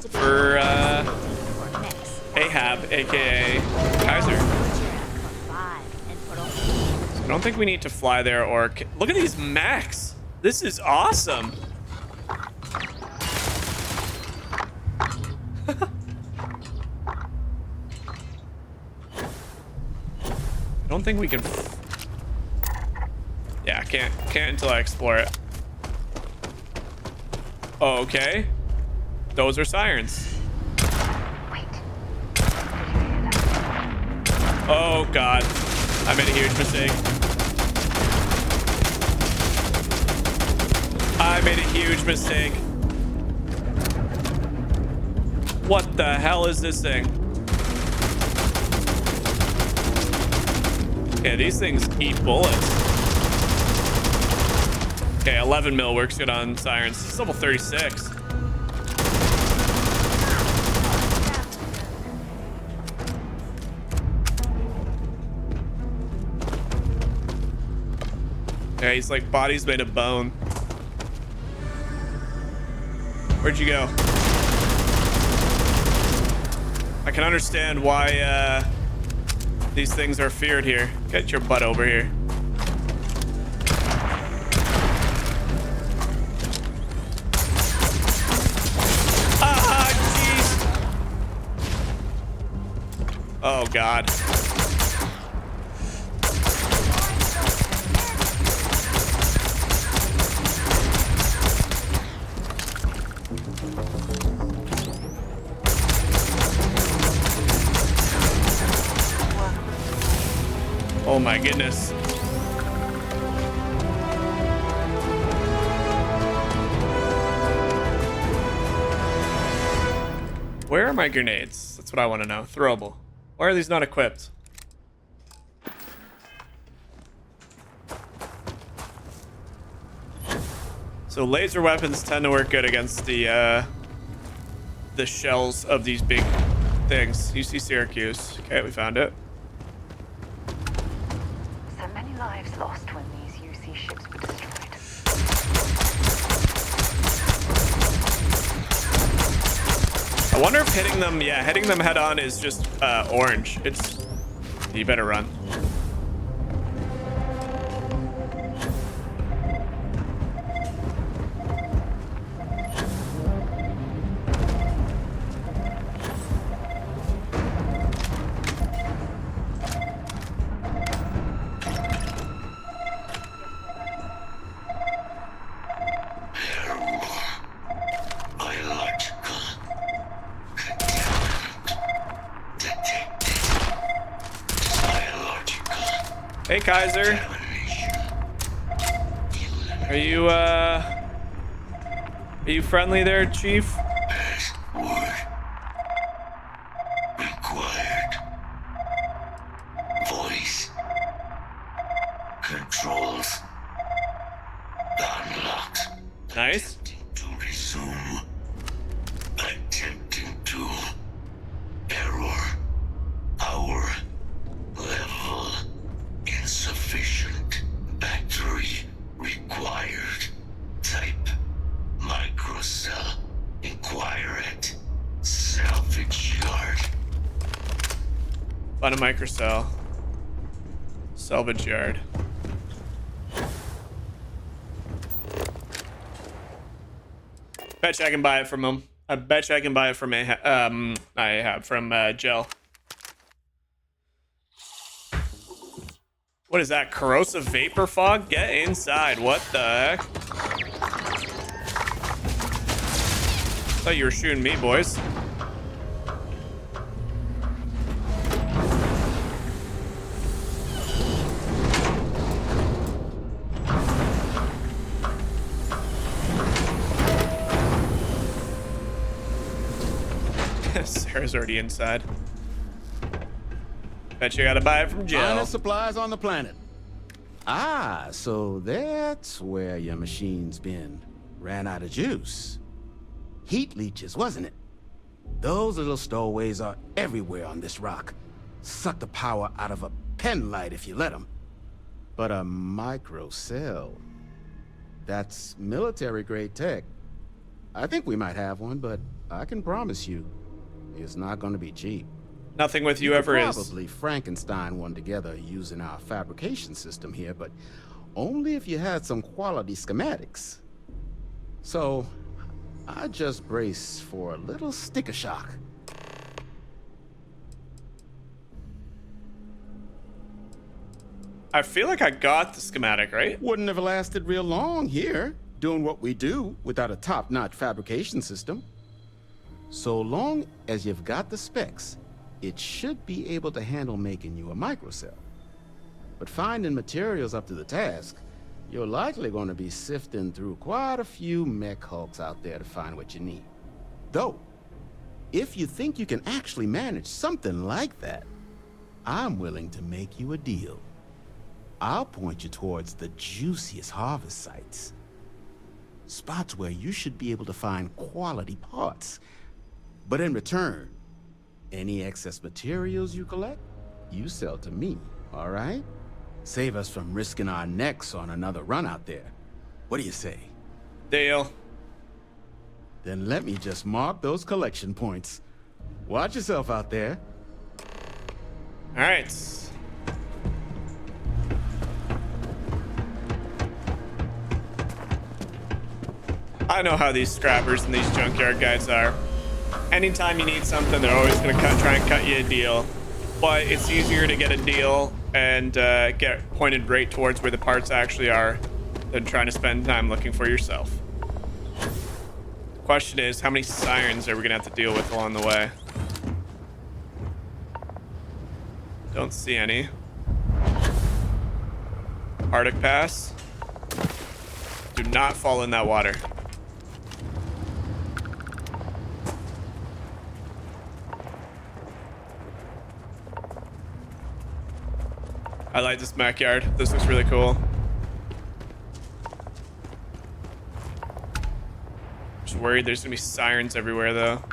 Ahab, aka Kaiser. I don't think we need to fly there or look at these mechs. This is awesome. I don't think we can. Yeah, I can't until I explore it. Oh, okay. Those are sirens. Wait. Oh God, I made a huge mistake. I made a huge mistake. What the hell is this thing? Yeah, these things eat bullets. Okay, 11 mil works good on sirens. It's level 36. Yeah, he's like body's made of bone. Where'd you go? I can understand why these things are feared here. Get your butt over here. Ah, jeez. Oh God. Oh my goodness. Where are my grenades? That's what I want to know. Throwable. Why are these not equipped? So laser weapons tend to work good against the shells of these big things. UC Syracuse. Okay, we found it. So many lives lost when these UC ships were destroyed. I wonder if hitting them head on is just orange. It's, you better run. Hey, Kaiser. Are you friendly there, Chief? Required. Voice. Controls. Unlocked. Nice. To resume. Attempting to. Error. Power. Level. Insufficient. Battery required. Type. Microcell. Inquire at salvage yard. Find a microcell. Salvage yard. Bet you I can buy it from him. I bet you I can buy it from Gel. What is that? Corrosive vapor fog? Get inside. What the heck? Thought you were shooting me, boys. Sarah's already inside. Bet you gotta buy it from Jill. Finest supplies on the planet. Ah, so that's where your machine's been. Ran out of juice. Heat leeches, wasn't it? Those little stowaways are everywhere on this rock. Suck the power out of a pen light if you let them. But a microcell, that's military-grade tech. I think we might have one, but I can promise you, it's not going to be cheap. Nothing with you ever is. Probably Frankenstein one together using our fabrication system here, but only if you had some quality schematics. So, I just brace for a little sticker shock. I feel like I got the schematic, right? Wouldn't have lasted real long here, doing what we do without a top-notch fabrication system. So long as you've got the specs, it should be able to handle making you a microcell. But finding materials up to the task, you're likely going to be sifting through quite a few mech hulks out there to find what you need. Though, if you think you can actually manage something like that, I'm willing to make you a deal. I'll point you towards the juiciest harvest sites. Spots where you should be able to find quality parts. But in return, any excess materials you collect, you sell to me, all right? Save us from risking our necks on another run out there. What do you say? Deal. Then let me just mark those collection points. Watch yourself out there. All right. I know how these scrappers and these junkyard guys are. Anytime you need something, they're always going to try and cut you a deal. But it's easier to get a deal and get pointed right towards where the parts actually are than trying to spend time looking for yourself. The question is, how many sirens are we going to have to deal with along the way? Don't see any. Arctic Pass. Do not fall in that water. I like this backyard. This looks really cool. Just worried there's gonna be sirens everywhere though.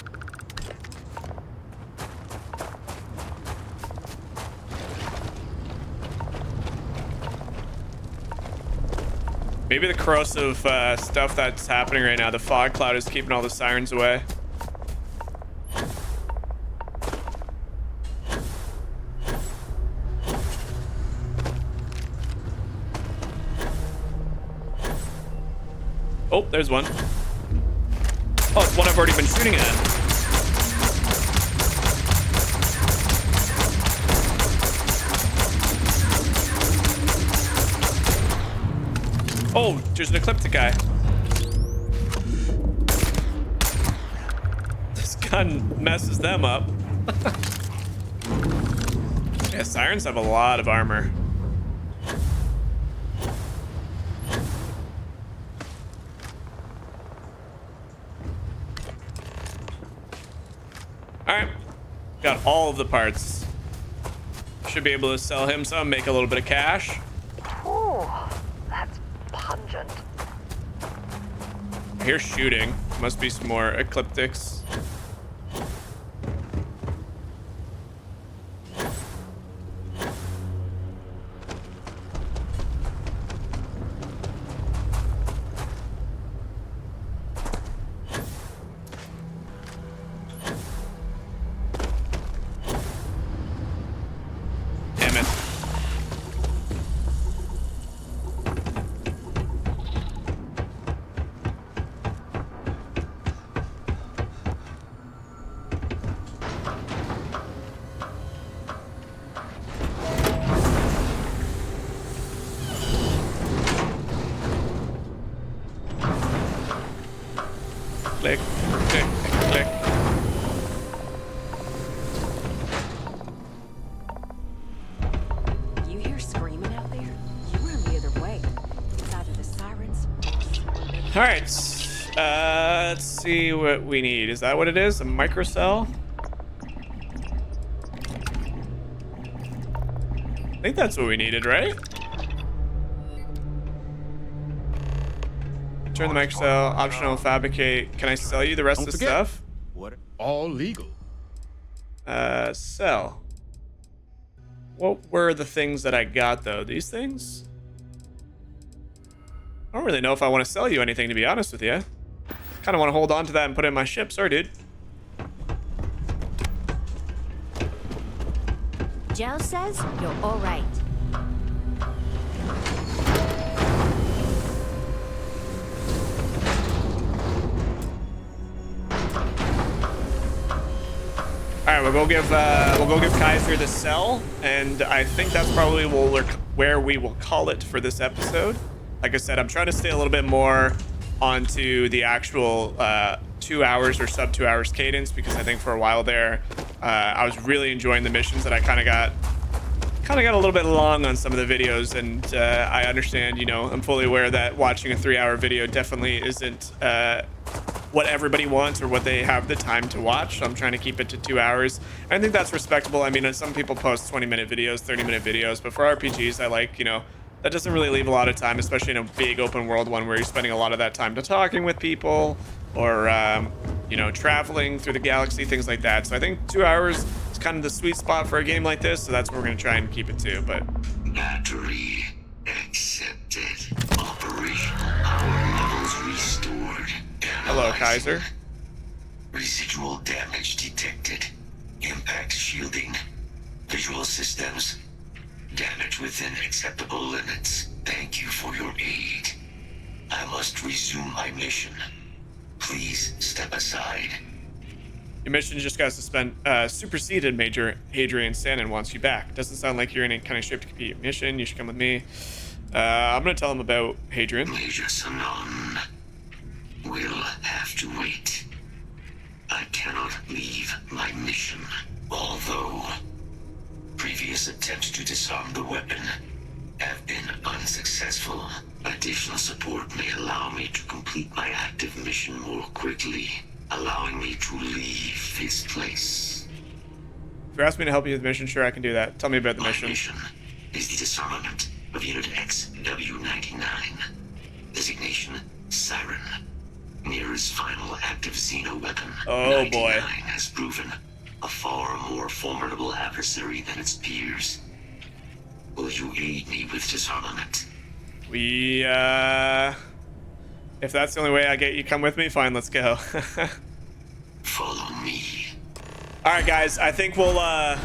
Maybe the corrosive stuff that's happening right now, the fog cloud is keeping all the sirens away. Oh, there's one. Oh, it's one I've already been shooting at. Oh, there's an ecliptic guy. This gun messes them up. Yeah, sirens have a lot of armor. Alright, got all of the parts. Should be able to sell him some, make a little bit of cash. Oh, that's pungent. I hear shooting. Must be some more ecliptics. Click, click, click. You hear screaming out there? You run the other way. It's either the sirens. All right, let's see what we need. Is that what it is? A microcell? I think that's what we needed, right? Turn the microcell, optional fabricate. Can I sell you the rest of the stuff? What? All legal. Sell. What were the things that I got though? These things? I don't really know if I want to sell you anything, to be honest with you. Kind of want to hold on to that and put it in my ship. Sorry, dude. Joe says you're all right. right, we'll go give Kaiser the cell, and I think that's probably where we will call it for this episode. Like I said, I'm trying to stay a little bit more onto the actual 2 hours or sub 2 hours cadence, because I think for a while there I was really enjoying the missions that I kind of got a little bit long on some of the videos, and I understand, you know, I'm fully aware that watching a 3-hour video definitely isn't what everybody wants or what they have the time to watch. So I'm trying to keep it to 2 hours. I think that's respectable. I mean, some people post 20-minute videos, 30-minute videos, but for RPGs, I like, you know, that doesn't really leave a lot of time, especially in a big open world one where you're spending a lot of that time to talking with people or, you know, traveling through the galaxy, things like that. So I think 2 hours is kind of the sweet spot for a game like this. So that's what we're going to try and keep it to. But battery accepted. Operational power levels restored. Hello, Kaiser. Residual damage detected. Impact shielding. Visual systems. Damage within acceptable limits. Thank you for your aid. I must resume my mission. Please step aside. Your mission just got superseded. Major Hadrian Stannon wants you back. Doesn't sound like you're in any kind of shape to complete your mission. You should come with me. I'm gonna tell him about Hadrian. Major Sanon will have to wait. I cannot leave my mission, although previous attempts to disarm the weapon have been unsuccessful. Additional support may allow me to complete my active mission more quickly, allowing me to leave this place. If you ask me to help you with the mission, sure, I can do that. Tell me about the mission. My mission is the disarmament of Unit XW99. Designation, Siren. Nearest final active Xeno weapon. Oh 99 boy. has proven a far more formidable adversary than its peers. Will you aid me with disarmament? If that's the only way I get you come with me, fine, let's go. Follow me. All right, guys, I think we'll, oh,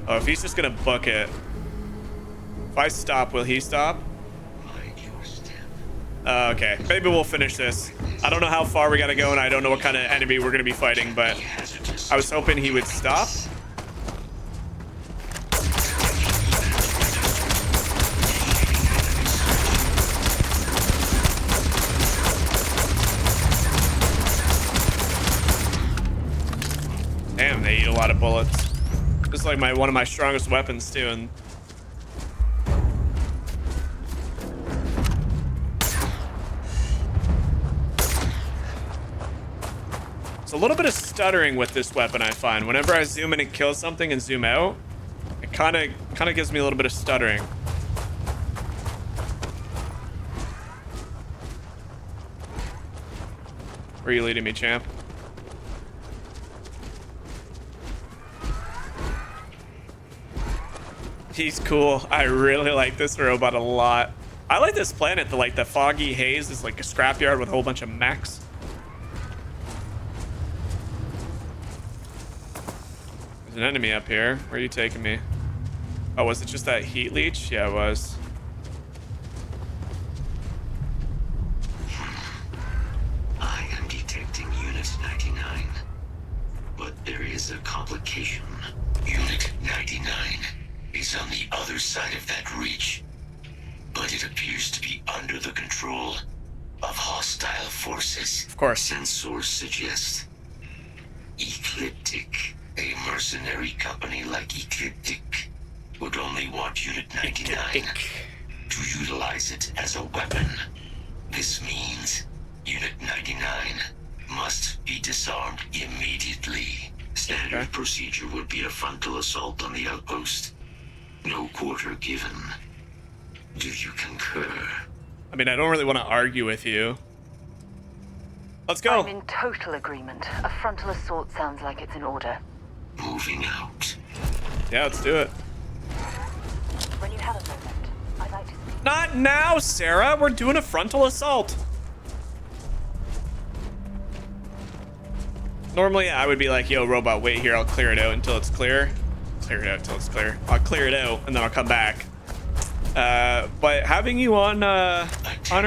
if he's just gonna book it. If I stop, will he stop? Okay, maybe we'll finish this. I don't know how far we gotta go, and I don't know what kind of enemy we're gonna be fighting, but I was hoping he would stop. Damn, they eat a lot of bullets. This is like one of my strongest weapons too, and it's a little bit of stuttering with this weapon, I find. Whenever I zoom in and kill something and zoom out, it kind of gives me a little bit of stuttering. Where are you leading me, champ? He's cool. I really like this robot a lot. I like this planet. The foggy haze is like a scrapyard with a whole bunch of mechs. There's an enemy up here. Where are you taking me? Oh, was it just that heat leech? Yeah, it was. I am detecting Unit 99, but there is a complication. Unit 99 is on the other side of that reach, but it appears to be under the control of hostile forces. Of course. Sensors suggest Ecliptic, a mercenary company like Ecliptic, would only want Unit 99 to utilize it as a weapon. This means Unit 99 must be disarmed immediately. Standard procedure would be a frontal assault on the outpost. No quarter given. Do you concur? I mean, I don't really want to argue with you. Let's go. I'm in total agreement. A frontal assault sounds like it's in order. Moving out. Yeah, let's do it. When you have a moment, I'd like to speak. Not now, Sarah. We're doing a frontal assault. Normally, I would be like, yo, robot, wait here. I'll clear it out until it's clear. Clear it out until it's clear. I'll clear it out, and then I'll come back. But having you on our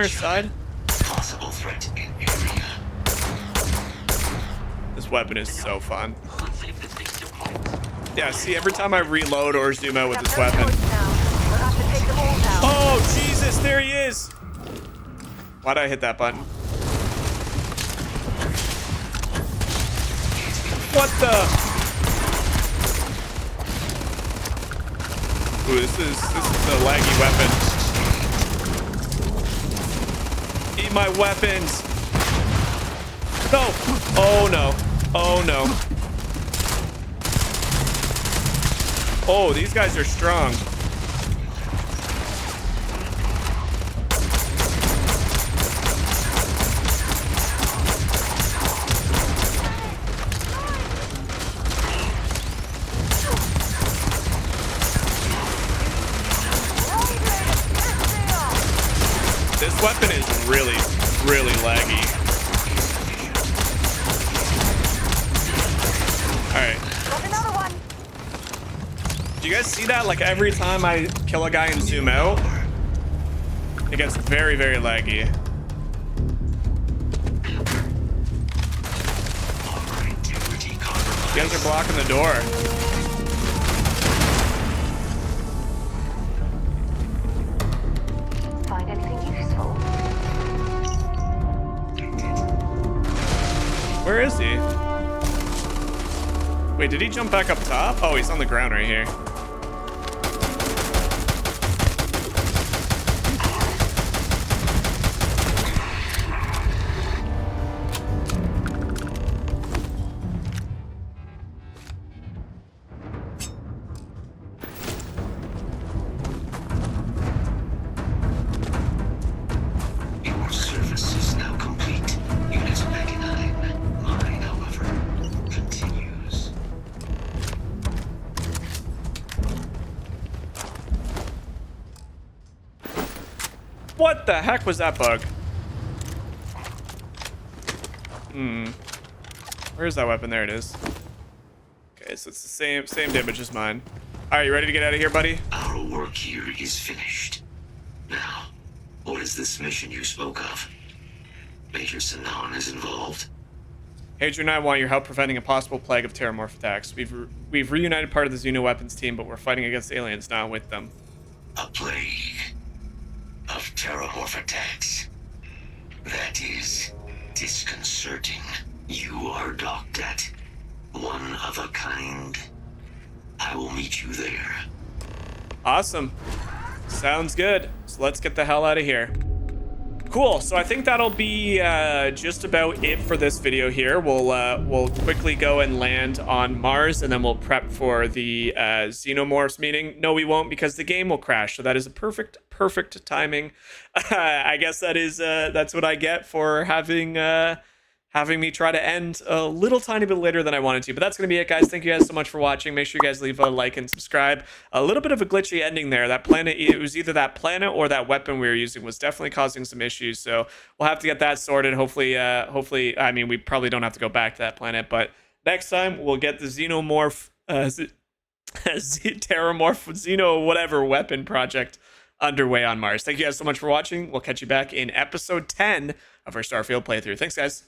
side... Possible threat in area. This weapon is so fun. Yeah, see, every time I reload or zoom out with this weapon. Oh, Jesus, there he is. Why'd I hit that button? What the? Ooh, this is a laggy weapon. Eat my weapons. No. Oh, no. Oh, no. Oh, these guys are strong. This weapon is really, really laggy. All right. Do you guys see that? Like every time I kill a guy and zoom out, it gets very, very laggy. You guys are blocking the door. Find anything useful? Where is he? Wait, did he jump back up top? Oh, he's on the ground right here. Your service is now complete. Unit 99. Mine, however, continues. What the heck was that bug? Where's that weapon? There it is. Okay, so it's the same damage as mine. All right, you ready to get out of here, buddy? Our work here is finished. Now, what is this mission you spoke of? Major Sinan is involved? Hadrian and I want your help preventing a possible plague of terramorph attacks. We've reunited part of the Xeno weapons team, but we're fighting against aliens now with them. A plague of terramorph attacks. That is disconcerting. You are docked at one of a kind. I will meet you there. Awesome. Sounds good. So let's get the hell out of here. Cool. So I think that'll be just about it for this video here. We'll quickly go and land on Mars, and then we'll prep for the Xenomorphs meeting. No, we won't, because the game will crash. So that is a perfect timing. I guess that's what I get for having me try to end a little tiny bit later than I wanted to. But that's going to be it, guys. Thank you guys so much for watching. Make sure you guys leave a like and subscribe. A little bit of a glitchy ending there. That planet, it was either that planet or that weapon we were using was definitely causing some issues. So we'll have to get that sorted. Hopefully, I mean, we probably don't have to go back to that planet. But next time, we'll get the Xenomorph, Terramorph, Xeno, whatever weapon project underway on Mars. Thank you guys so much for watching. We'll catch you back in episode 10 of our Starfield playthrough. Thanks, guys.